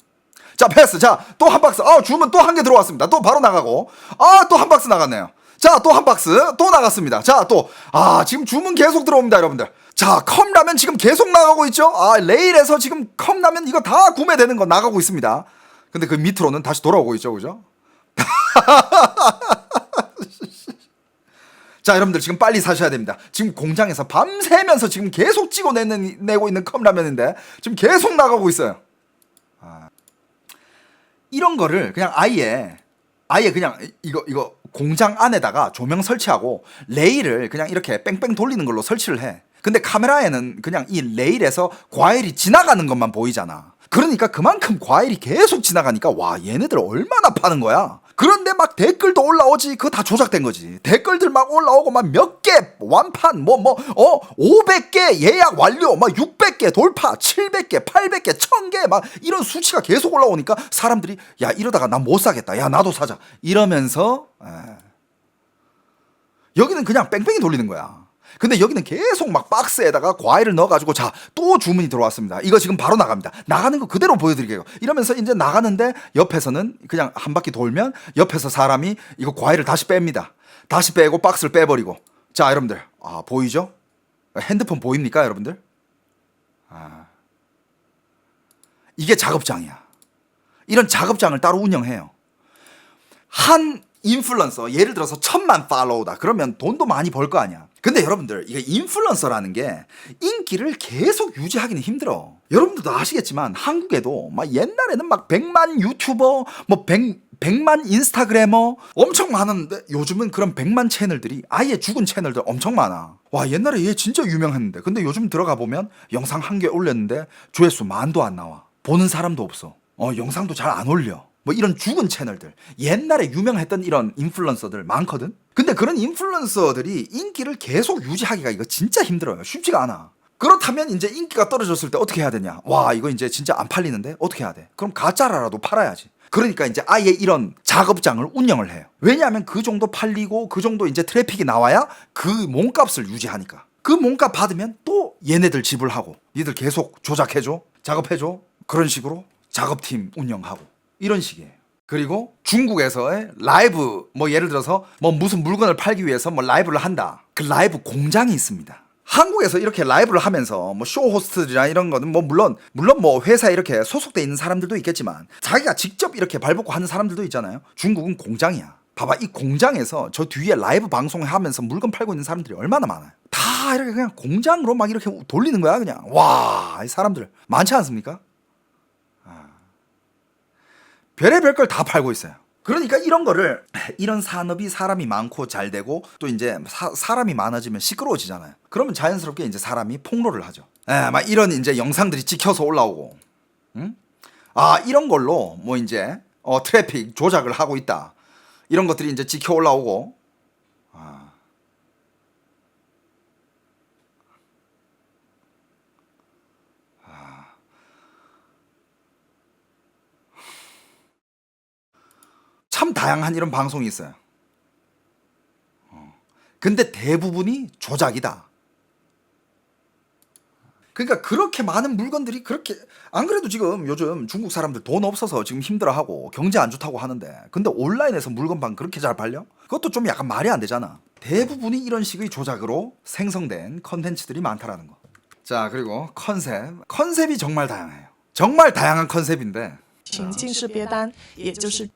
자, 패스. 자, 또 한 박스. 주문 또 한 개 들어왔습니다. 또 바로 나가고. 또 한 박스 나갔네요. 자, 또 한 박스 또 나갔습니다. 자, 또 지금 주문 계속 들어옵니다, 여러분들. 자, 컵라면 지금 계속 나가고 있죠. 레일에서 지금 컵라면 이거 다 구매되는 거 나가고 있습니다. 근데 그 밑으로는 다시 돌아오고 있죠, 그죠? 자, 여러분들 지금 빨리 사셔야 됩니다. 지금 공장에서 밤새면서 지금 계속 찍어내고 있는 컵라면인데 지금 계속 나가고 있어요. 이런 거를 그냥 아예 그냥 이거 공장 안에다가 조명 설치하고 레일을 그냥 이렇게 뺑뺑 돌리는 걸로 설치를 해. 근데 카메라에는 그냥 이 레일에서 과일이 지나가는 것만 보이잖아. 그러니까 그만큼 과일이 계속 지나가니까 와, 얘네들 얼마나 파는 거야. 그런데 막 댓글도 올라오지. 그거 다 조작된 거지. 댓글들 막 올라오고 막 몇 개 완판 500개 예약 완료 막 600개 돌파 700개 800개 1000개 막 이런 수치가 계속 올라오니까 사람들이 야, 이러다가 나 못 사겠다. 야, 나도 사자. 이러면서 여기는 그냥 뺑뺑이 돌리는 거야. 근데 여기는 계속 막 박스에다가 과일을 넣어가지고 자, 또 주문이 들어왔습니다. 이거 지금 바로 나갑니다. 나가는 거 그대로 보여드릴게요. 이러면서 이제 나가는데 옆에서는 그냥 한 바퀴 돌면 옆에서 사람이 이거 과일을 다시 뺍니다. 다시 빼고 박스를 빼버리고. 자, 여러분들. 아, 보이죠? 핸드폰 보입니까, 여러분들? 아. 이게 작업장이야. 이런 작업장을 따로 운영해요. 한 인플루언서, 예를 들어서 1000만 팔로우다. 그러면 돈도 많이 벌 거 아니야. 근데 여러분들, 이게 인플루언서라는 게 인기를 계속 유지하기는 힘들어. 여러분들도 아시겠지만 한국에도 막 옛날에는 막 100만 유튜버, 뭐 100만 인스타그래머 엄청 많았는데 요즘은 그런 100만 채널들이 아예 죽은 채널들 엄청 많아. 와, 옛날에 얘 진짜 유명했는데 근데 요즘 들어가 보면 영상 한 개 올렸는데 조회수 만도 안 나와. 보는 사람도 없어. 영상도 잘 안 올려. 뭐 이런 죽은 채널들, 옛날에 유명했던 이런 인플루언서들 많거든. 근데 그런 인플루언서들이 인기를 계속 유지하기가 이거 진짜 힘들어요. 쉽지가 않아. 그렇다면 이제 인기가 떨어졌을 때 어떻게 해야 되냐? 와, 이거 이제 진짜 안 팔리는데 어떻게 해야 돼? 그럼 가짜라도 팔아야지. 그러니까 이제 아예 이런 작업장을 운영을 해요. 왜냐하면 그 정도 팔리고 그 정도 이제 트래픽이 나와야 그 몸값을 유지하니까. 그 몸값 받으면 또 얘네들 지불하고, 니들 계속 조작해줘, 작업해줘. 그런 식으로 작업팀 운영하고 이런 식이에요. 그리고 중국에서의 라이브, 뭐 예를 들어서 뭐 무슨 물건을 팔기 위해서 뭐 라이브를 한다. 그 라이브 공장이 있습니다. 한국에서 이렇게 라이브를 하면서 뭐 쇼호스트나 이런 거는 뭐 물론 뭐 회사에 이렇게 소속돼 있는 사람들도 있겠지만 자기가 직접 이렇게 발벗고 하는 사람들도 있잖아요. 중국은 공장이야. 봐봐, 이 공장에서 저 뒤에 라이브 방송을 하면서 물건 팔고 있는 사람들이 얼마나 많아요. 다 이렇게 그냥 공장으로 막 이렇게 돌리는 거야 그냥. 와, 이 사람들 많지 않습니까? 별의별 걸 다 팔고 있어요. 그러니까 이런 산업이 사람이 많고 잘 되고 또 이제 사람이 많아지면 시끄러워지잖아요. 그러면 자연스럽게 이제 사람이 폭로를 하죠. 막 이런 이제 영상들이 찍혀서 올라오고, 응? 아, 이런 걸로 뭐 이제 트래픽 조작을 하고 있다. 이런 것들이 이제 찍혀 올라오고, 참 다양한 이런 방송이 있어요. 근데 대부분이 조작이다. 그러니까 그렇게 많은 물건들이 그렇게, 안 그래도 지금 요즘 중국 사람들 돈 없어서 지금 힘들어하고 경제 안 좋다고 하는데, 근데 온라인에서 물건방 그렇게 잘 팔려? 그것도 좀 약간 말이 안 되잖아. 대부분이 이런 식의 조작으로 생성된 컨텐츠들이 많다라는 거. 자, 그리고 컨셉이 정말 다양해요. 정말 다양한 컨셉인데 情境识别单，也就是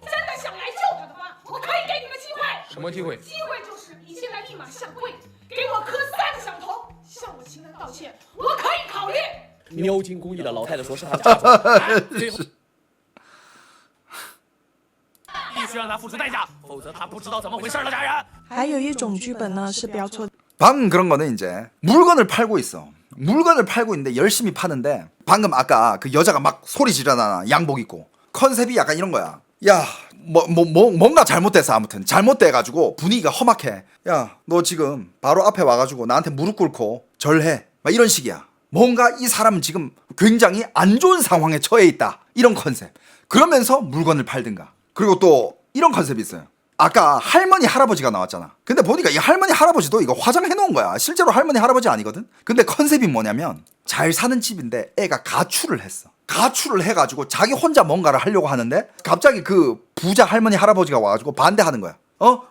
真的想来救我的话，我可以给你个机会。什么机会？机会就是你现在立马下跪，给我磕3个响头，向我情人道歉，我可以考虑。喵精公益的老太太说是她嫁妆，最后必须让她付出代价，否则她不知道怎么回事了，家人。还有一种剧本呢是标错 방금 그런 거는 이제 물건을 팔고 있어. 물건을 팔고 있는데 열심히 파는데 방금 아까 그 여자가 막 소리 지르잖아. 양복 입고. 컨셉이 약간 이런 거야. 야, 뭔가 잘못됐어. 아무튼 잘못돼가지고 분위기가 험악해. 야, 너 지금 바로 앞에 와가지고 나한테 무릎 꿇고 절해. 막 이런 식이야. 뭔가 이 사람은 지금 굉장히 안 좋은 상황에 처해 있다. 이런 컨셉. 그러면서 물건을 팔든가. 그리고 또 이런 컨셉이 있어요. 아까 할머니 할아버지가 나왔잖아. 근데 보니까 이 할머니 할아버지도 이거 화장해 놓은 거야. 실제로 할머니 할아버지 아니거든. 근데 컨셉이 뭐냐면 잘 사는 집인데 애가 가출을 했어. 가출을 해가지고 자기 혼자 뭔가를 하려고 하는데 갑자기 그 부자 할머니 할아버지가 와가지고 반대하는 거야.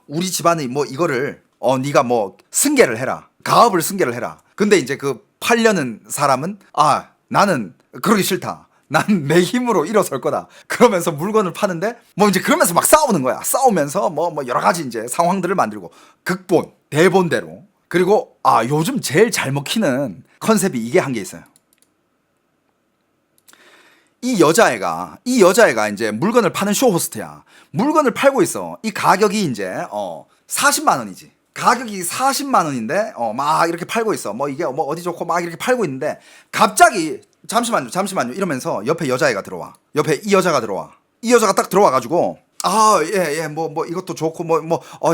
우리 집안이 뭐 이거를 네가 뭐 승계를 해라. 가업을 승계를 해라. 근데 이제 그 팔려는 사람은 나는 그러기 싫다. 난 내 힘으로 일어설 거다. 그러면서 물건을 파는데 뭐 이제 그러면서 막 싸우는 거야. 싸우면서 뭐 여러 가지 이제 상황들을 만들고 극본, 대본대로. 그리고 요즘 제일 잘 먹히는 컨셉이 이게 한 게 있어요. 이 여자애가 이제 물건을 파는 쇼호스트야. 물건을 팔고 있어. 이 가격이 이제 40만 원이지. 가격이 40만 원인데 막 이렇게 팔고 있어. 뭐 이게 뭐 어디 좋고 막 이렇게 팔고 있는데 갑자기 잠시만요 이러면서 옆에 여자애가 들어와. 옆에 이 여자가 들어와. 이 여자가 딱 들어와가지고 뭐 이것도 좋고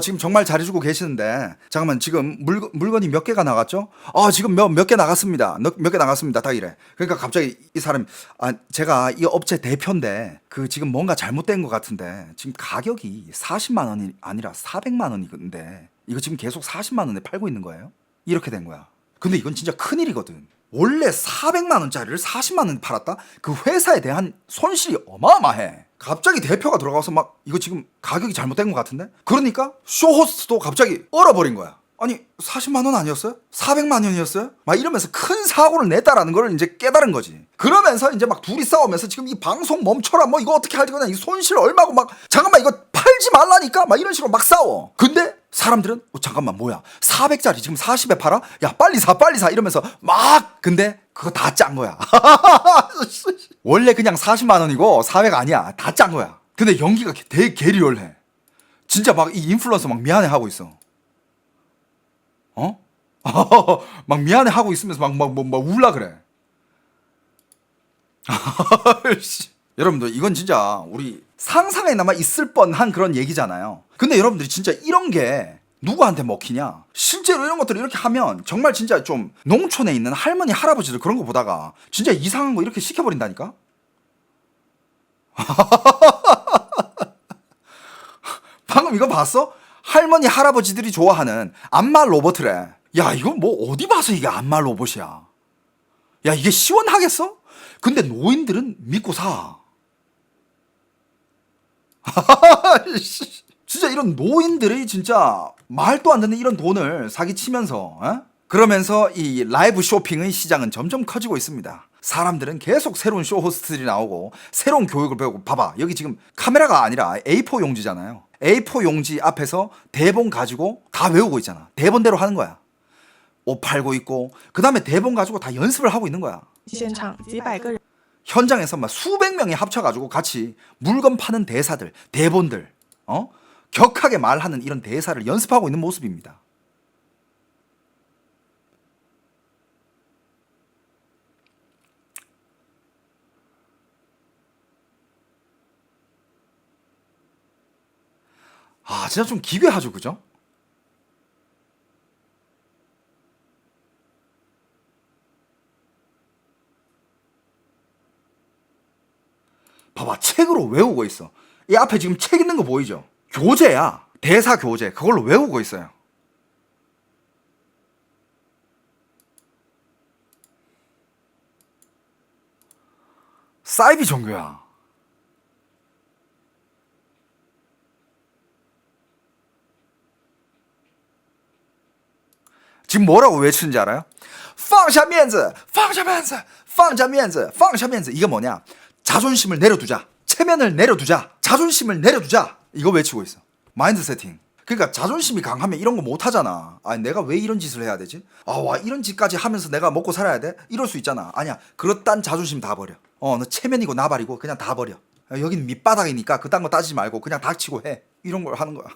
지금 정말 잘해주고 계시는데 잠깐만 지금 물건이 몇 개가 나갔죠? 지금 몇 개 나갔습니다. 몇 개 나갔습니다. 딱 이래. 그러니까 갑자기 이 사람이 제가 이 업체 대표인데 그 지금 뭔가 잘못된 것 같은데 지금 가격이 40만 원이 아니라 400만 원이건데 이거 지금 계속 40만 원에 팔고 있는 거예요. 이렇게 된 거야. 근데 이건 진짜 큰일이거든. 원래 400만 원짜리를 40만 원에 팔았다? 그 회사에 대한 손실이 어마어마해. 갑자기 대표가 들어가서 막 이거 지금 가격이 잘못된 것 같은데? 그러니까 쇼호스트도 갑자기 얼어버린 거야. 아니 40만 원 아니었어요? 400만 원이었어요? 막 이러면서 큰 사고를 냈다라는 걸 이제 깨달은 거지. 그러면서 이제 막 둘이 싸우면서 지금 이 방송 멈춰라 뭐 이거 어떻게 할지 그냥 이 손실 얼마고 막 잠깐만 이거 팔지 말라니까 막 이런 식으로 막 싸워. 근데 사람들은 잠깐만 뭐야 400짜리 지금 40에 팔아? 야 빨리 사 빨리 사 이러면서 막 근데 그거 다 짠 거야. 원래 그냥 40만 원이고 400 아니야. 다 짠 거야. 근데 연기가 되게 게리얼해. 진짜 막 이 인플루언서 막 미안해 하고 있어. 어? 막 미안해 하고 있으면서 막 울라 그래. 여러분들 이건 진짜 우리 상상에나마 있을 뻔한 그런 얘기잖아요. 근데 여러분들이 진짜 이런 게 누구한테 먹히냐? 실제로 이런 것들을 이렇게 하면 정말 진짜 좀 농촌에 있는 할머니 할아버지들 그런 거 보다가 진짜 이상한 거 이렇게 시켜버린다니까? 방금 이거 봤어? 할머니 할아버지들이 좋아하는 안마 로봇이래. 야 이거 뭐 어디 봐서 이게 안마 로봇이야. 야 이게 시원하겠어? 근데 노인들은 믿고 사. 진짜 이런 노인들이 진짜 말도 안 되는 이런 돈을 사기치면서 그러면서 이 라이브 쇼핑의 시장은 점점 커지고 있습니다. 사람들은 계속 새로운 쇼 호스트들이 나오고 새로운 교육을 배우고 봐봐 여기 지금 카메라가 아니라 A4 용지잖아요. A4 용지 앞에서 대본 가지고 다 외우고 있잖아. 대본대로 하는 거야. 옷 팔고 있고 그 다음에 대본 가지고 다 연습을 하고 있는 거야. 现场几百个人 현장에서 막 수백 명이 합쳐가지고 같이 물건 파는 대사들, 대본들, 격하게 말하는 이런 대사를 연습하고 있는 모습입니다. 아, 진짜 좀 기괴하죠, 그죠? 봐봐, 책으로 외우고 있어. 이 앞에 지금 책 있는 거 보이죠? 교재야. 대사 교재. 그걸로 외우고 있어요. 사이비 종교야. 지금 뭐라고 외치는지 알아요? 放下面子,放下面子,放下面子,放下面子. 이게 뭐냐? 자존심을 내려두자. 체면을 내려두자. 자존심을 내려두자. 이거 외치고 있어. 마인드 세팅. 그러니까 자존심이 강하면 이런 거 못 하잖아. 아니 내가 왜 이런 짓을 해야 되지? 와 이런 짓까지 하면서 내가 먹고 살아야 돼? 이럴 수 있잖아. 아니야. 그렇단 자존심 다 버려. 너 체면이고 나발이고 그냥 다 버려. 여긴 밑바닥이니까 그딴 거 따지지 말고 그냥 닥치고 해. 이런 걸 하는 거야.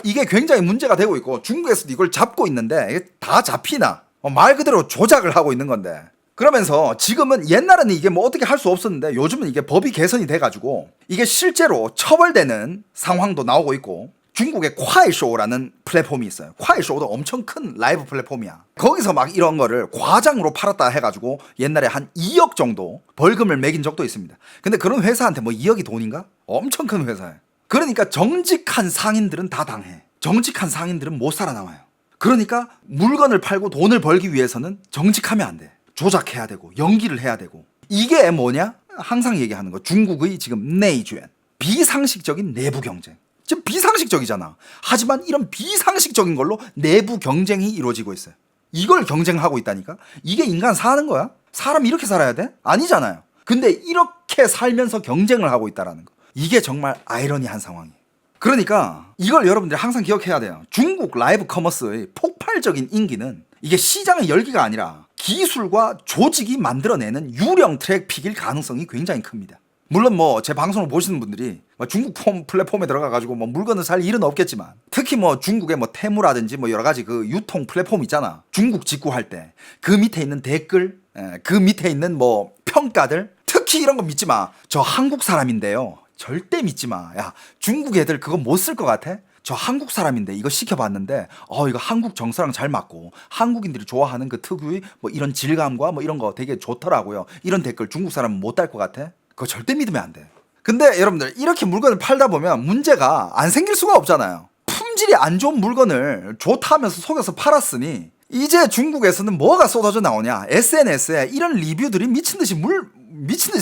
이게 굉장히 문제가 되고 있고 중국에서도 이걸 잡고 있는데 이게 다 잡히나? 말 그대로 조작을 하고 있는 건데. 그러면서 지금은 옛날에는 이게 뭐 어떻게 할 수 없었는데 요즘은 이게 법이 개선이 돼가지고 이게 실제로 처벌되는 상황도 나오고 있고 중국의 콰이쇼라는 플랫폼이 있어요. 콰이쇼도 엄청 큰 라이브 플랫폼이야. 거기서 막 이런 거를 과장으로 팔았다 해가지고 옛날에 한 2억 정도 벌금을 매긴 적도 있습니다. 근데 그런 회사한테 뭐 2억이 돈인가? 엄청 큰 회사예요. 그러니까 정직한 상인들은 다 당해. 정직한 상인들은 못 살아남아요. 그러니까 물건을 팔고 돈을 벌기 위해서는 정직하면 안 돼. 조작해야 되고 연기를 해야 되고. 이게 뭐냐? 항상 얘기하는 거. 중국의 지금 내주엔. 비상식적인 내부 경쟁. 지금 비상식적이잖아. 하지만 이런 비상식적인 걸로 내부 경쟁이 이루어지고 있어요. 이걸 경쟁하고 있다니까? 이게 인간 사는 거야? 사람 이렇게 살아야 돼? 아니잖아요. 근데 이렇게 살면서 경쟁을 하고 있다는 거. 이게 정말 아이러니한 상황이에요. 그러니까 이걸 여러분들이 항상 기억해야 돼요. 중국 라이브 커머스의 폭발적인 인기는 이게 시장의 열기가 아니라 기술과 조직이 만들어내는 유령 트래픽일 가능성이 굉장히 큽니다. 물론 뭐 제 방송을 보시는 분들이 중국 플랫폼에 들어가가지고 뭐 물건을 살 일은 없겠지만 특히 뭐 중국의 뭐 테무라든지 뭐 여러 가지 그 유통 플랫폼 있잖아. 중국 직구할 때 그 밑에 있는 댓글, 그 밑에 있는 뭐 평가들 특히 이런 거 믿지 마. 저 한국 사람인데요. 절대 믿지 마. 야 중국 애들 그거 못 쓸 것 같아? 저 한국 사람인데 이거 시켜봤는데 이거 한국 정서랑 잘 맞고 한국인들이 좋아하는 그 특유의 뭐 이런 질감과 뭐 이런 거 되게 좋더라고요. 이런 댓글 중국 사람은 못 달 것 같아? 그거 절대 믿으면 안 돼. 근데 여러분들 이렇게 물건을 팔다 보면 문제가 안 생길 수가 없잖아요. 품질이 안 좋은 물건을 좋다면서 속여서 팔았으니 이제 중국에서는 뭐가 쏟아져 나오냐? SNS에 이런 리뷰들이 미친듯이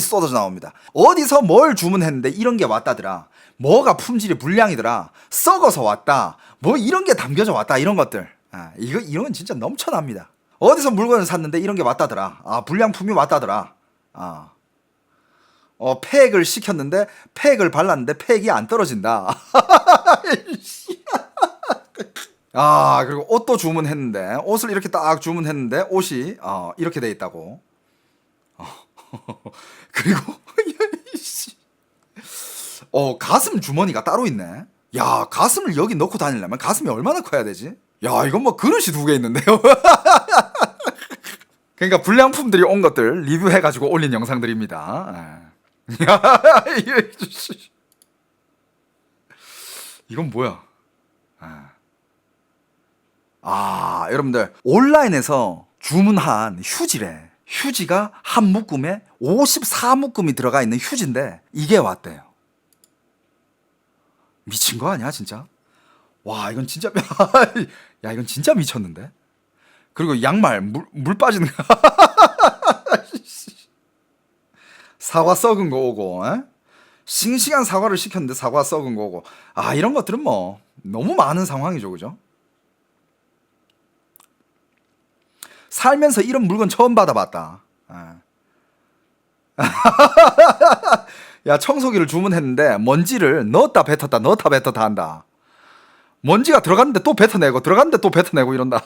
쏟아져 나옵니다. 어디서 뭘 주문했는데 이런 게 왔다더라. 뭐가 품질이 불량이더라. 썩어서 왔다. 뭐 이런 게 담겨져 왔다. 이런 것들. 이런 건 진짜 넘쳐납니다. 어디서 물건을 샀는데 이런 게 왔다더라. 불량품이 왔다더라. 팩을 시켰는데 팩을 발랐는데 팩이 안 떨어진다. 그리고 옷도 주문했는데 옷을 이렇게 딱 주문했는데 옷이 이렇게 돼 있다고. 그리고 가슴 주머니가 따로 있네. 야, 가슴을 여기 넣고 다니려면 가슴이 얼마나 커야 되지? 야, 이건 뭐 그릇이 2개 있는데요. 그러니까 불량품들이 온 것들 리뷰해가지고 올린 영상들입니다. 이건 뭐야? 여러분들 온라인에서 주문한 휴지래. 휴지가 한 묶음에 54묶음이 들어가 있는 휴지인데 이게 왔대요. 미친 거 아니야 진짜? 와, 이건 진짜 야, 이건 진짜 미쳤는데? 그리고 양말 물 빠지는 거. 사과 썩은 거 오고, 싱싱한 사과를 시켰는데 사과 썩은 거 오고. 이런 것들은 뭐 너무 많은 상황이죠, 그죠? 살면서 이런 물건 처음 받아봤다. 야, 청소기를 주문했는데 먼지를 넣었다 뱉었다 한다. 먼지가 들어갔는데 또 뱉어내고 들어갔는데 또 뱉어내고 이런다.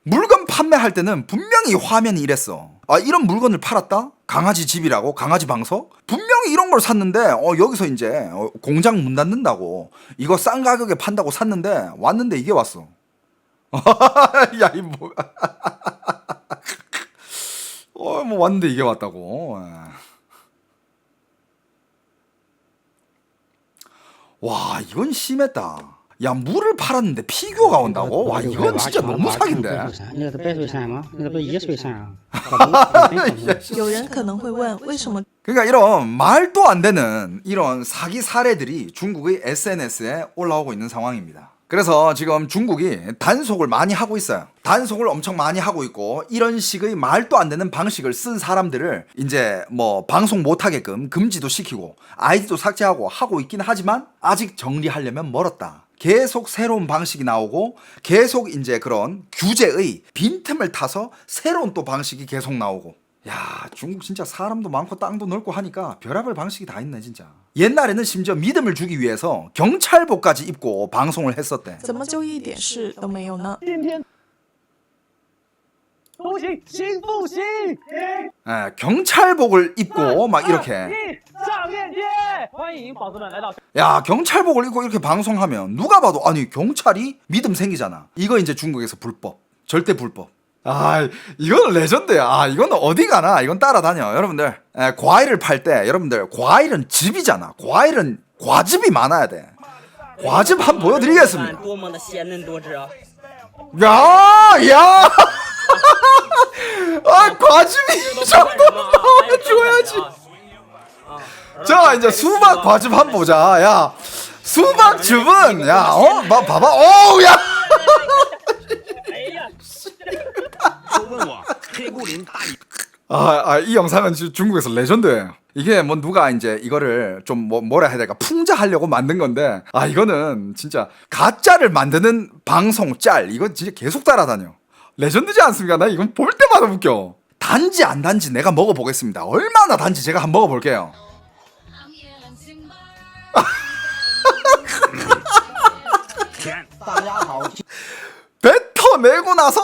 물건 판매할 때는 분명히 화면이 이랬어. 이런 물건을 팔았다? 강아지 집이라고? 강아지 방석? 분명히 이런 걸 샀는데 여기서 이제 공장 문 닫는다고 이거 싼 가격에 판다고 샀는데 왔는데 이게 왔어. 야, 이 뭐. 뭐 왔는데 이게 왔다고. 와, 이건 심했다. 야, 물을 팔았는데 피규어가 온다고? 와, 이건 진짜 너무 사기인데. 那个白水山吗？那个不是野水山啊？有人可能会问，为什么 그러니까 이런 말도 안 되는 이런 사기 사례들이 중국의 SNS에 올라오고 있는 상황입니다. 그래서 지금 중국이 단속을 많이 하고 있어요. 단속을 엄청 많이 하고 있고 이런 식의 말도 안 되는 방식을 쓴 사람들을 이제 뭐 방송 못하게끔 금지도 시키고 아이디도 삭제하고 하고 있긴 하지만 아직 정리하려면 멀었다. 계속 새로운 방식이 나오고 계속 이제 그런 규제의 빈틈을 타서 새로운 또 방식이 계속 나오고. 야, 중국 진짜 사람도 많고 땅도 넓고 하니까 별의별 방식이 다 있네 진짜. 옛날에는 심지어 믿음을 주기 위해서 경찰복까지 입고 방송을 했었대. 怎么就一点事都没有呢？ 경찰복을 입고 막 이렇게. 야, 경찰복을 입고 이렇게 방송하면 누가 봐도 아니 경찰이 믿음 생기잖아. 이거 이제 중국에서 불법, 절대 불법. 이거는 레전드야. 이거는 어디 가나 이건 따라다녀. 여러분들 과일을 팔 때 여러분들 과일은 즙이잖아. 과일은 과즙이 많아야 돼. 과즙 한번 보여드리겠습니다. 야 과즙이 이 정도면 나와줘야지. 자, 이제 수박 과즙 한번 보자. 야, 수박즙은 야, 봐봐. 어우, 야. 이 영상은 중국에서 레전드예요. 이게 뭐 누가 이제 이거를 좀 뭐라 해야 될까 풍자하려고 만든 건데 이거는 진짜 가짜를 만드는 방송 짤 이거 진짜 계속 따라다녀. 레전드지 않습니까? 나 이건 볼 때마다 웃겨. 단지 안 단지 내가 먹어보겠습니다. 얼마나 단지 제가 한번 먹어볼게요. 뱉어내고 나서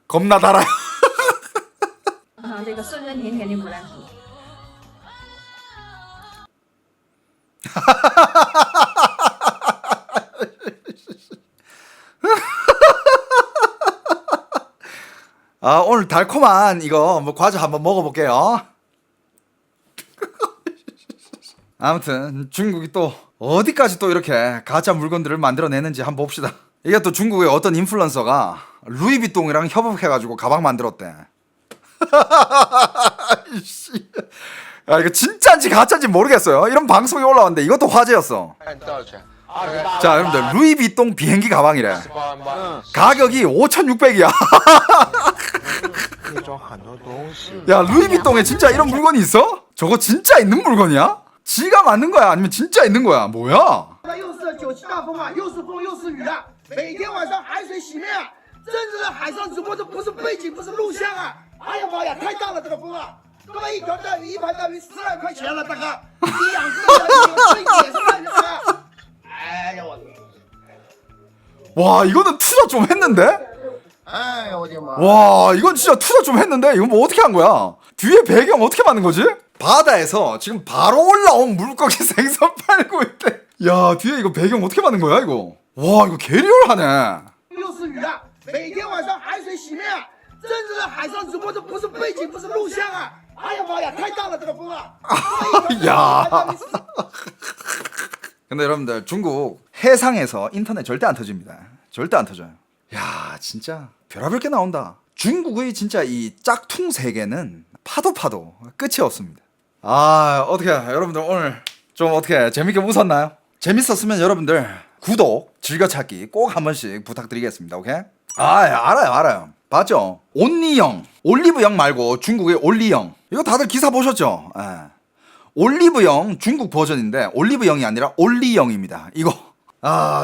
겁나 달아요. 这个酸酸甜甜的果然皮。 오늘 달콤한 이거 뭐 과자 한번 먹어볼게요. 아무튼 중국이 또 어디까지 또 이렇게 가짜 물건들을 만들어내는지 한번 봅시다. 이게 또 중국의 어떤 인플루언서가 루이비통이랑 협업해가지고 가방 만들었대. 이씨. 야, 이거 진짜인지 가짜인지 모르겠어요. 이런 방송이 올라왔는데 이것도 화제였어. 자, 여러분들 루이비통 비행기 가방이래. 가격이 5,600이야. 야, 루이비통에 진짜 이런 물건이 있어? 저거 진짜 있는 물건이야? 지가 만든 거야? 아니면 진짜 있는 거야? 뭐야? 又是九七大风啊，又是风又是雨啊，每天晚上海水洗面啊，真正的海上直播，这不是背景，不是录像啊！哎呀妈呀，太大了这个风啊！哥们，一条带鱼，一盘带鱼，10来块钱了，大哥，你养这个水也是带鱼啊！哎呀我的， 와, 이거는 투자 좀 했는데? 哎呀我的妈！ 와, 이건 진짜 투자 좀 했는데? 이건 뭐 어떻게 한 거야? 뒤에 배경 어떻게 만든 거지? 바다에서 지금 바로 올라온 물고기 생선 팔고 있대. 야, 뒤에 이거 배경 어떻게 만든 거야, 이거? 와, 이거 개리얼하네. 又是雨啊，每天晚上海水洗面啊，真正的海上直播，这不是背景，不是录像啊！哎呀妈呀，太大了这个风啊！ 야. 근데 여러분들 중국 해상에서 인터넷 절대 안 터집니다. 절대 안 터져요. 야, 진짜 별의별 게 나온다. 중국의 진짜 이 짝퉁 세계는 파도 끝이 없습니다. 아, 어떻게 여러분들 오늘 좀 어떻게 재밌게 웃었나요? 재밌었으면 여러분들 구독, 즐겨찾기 꼭 한 번씩 부탁드리겠습니다. 오케이? 아, 알아요. 봤죠? 온리영, 올리브영 말고 중국의 올리영. 이거 다들 기사 보셨죠? 예. 올리브영 중국 버전인데 올리브영이 아니라 올리영입니다. 이거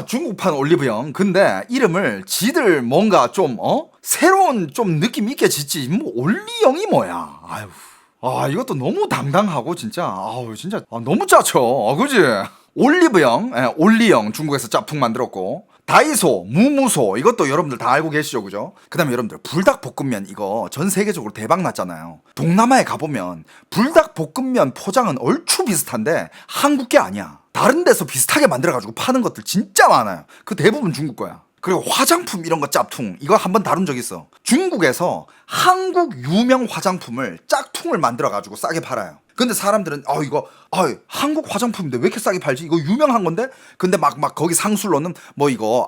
중국판 올리브영. 근데 이름을 지들 뭔가 좀 새로운 좀 느낌 있게 짓지. 뭐 올리영이 뭐야? 아유. 아, 이것도 너무 당당하고 진짜 진짜 너무 짜쳐. 그지? 올리브영, 올리영 중국에서 짝퉁 만들었고, 다이소, 무무소 이것도 여러분들 다 알고 계시죠, 그죠? 그다음에 여러분들 불닭볶음면 이거 전 세계적으로 대박 났잖아요. 동남아에 가보면 불닭볶음면 포장은 얼추 비슷한데 한국 게 아니야. 다른 데서 비슷하게 만들어가지고 파는 것들 진짜 많아요. 그 대부분 중국 거야. 그리고 화장품 이런 거 짭퉁 이거 한번 다룬 적 있어. 중국에서 한국 유명 화장품을 짝퉁을 만들어가지고 싸게 팔아요. 근데 사람들은 이거 한국 화장품인데 왜 이렇게 싸게 팔지? 이거 유명한 건데? 근데 막 거기 상술로는 뭐 이거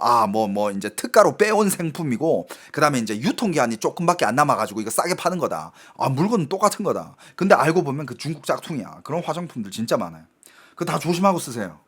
뭐 이제 특가로 빼온 생품이고, 그 다음에 이제 유통기한이 조금밖에 안 남아가지고 이거 싸게 파는 거다. 물건은 똑같은 거다. 근데 알고 보면 그 중국 짝퉁이야. 그런 화장품들 진짜 많아요. 그거 다 조심하고 쓰세요.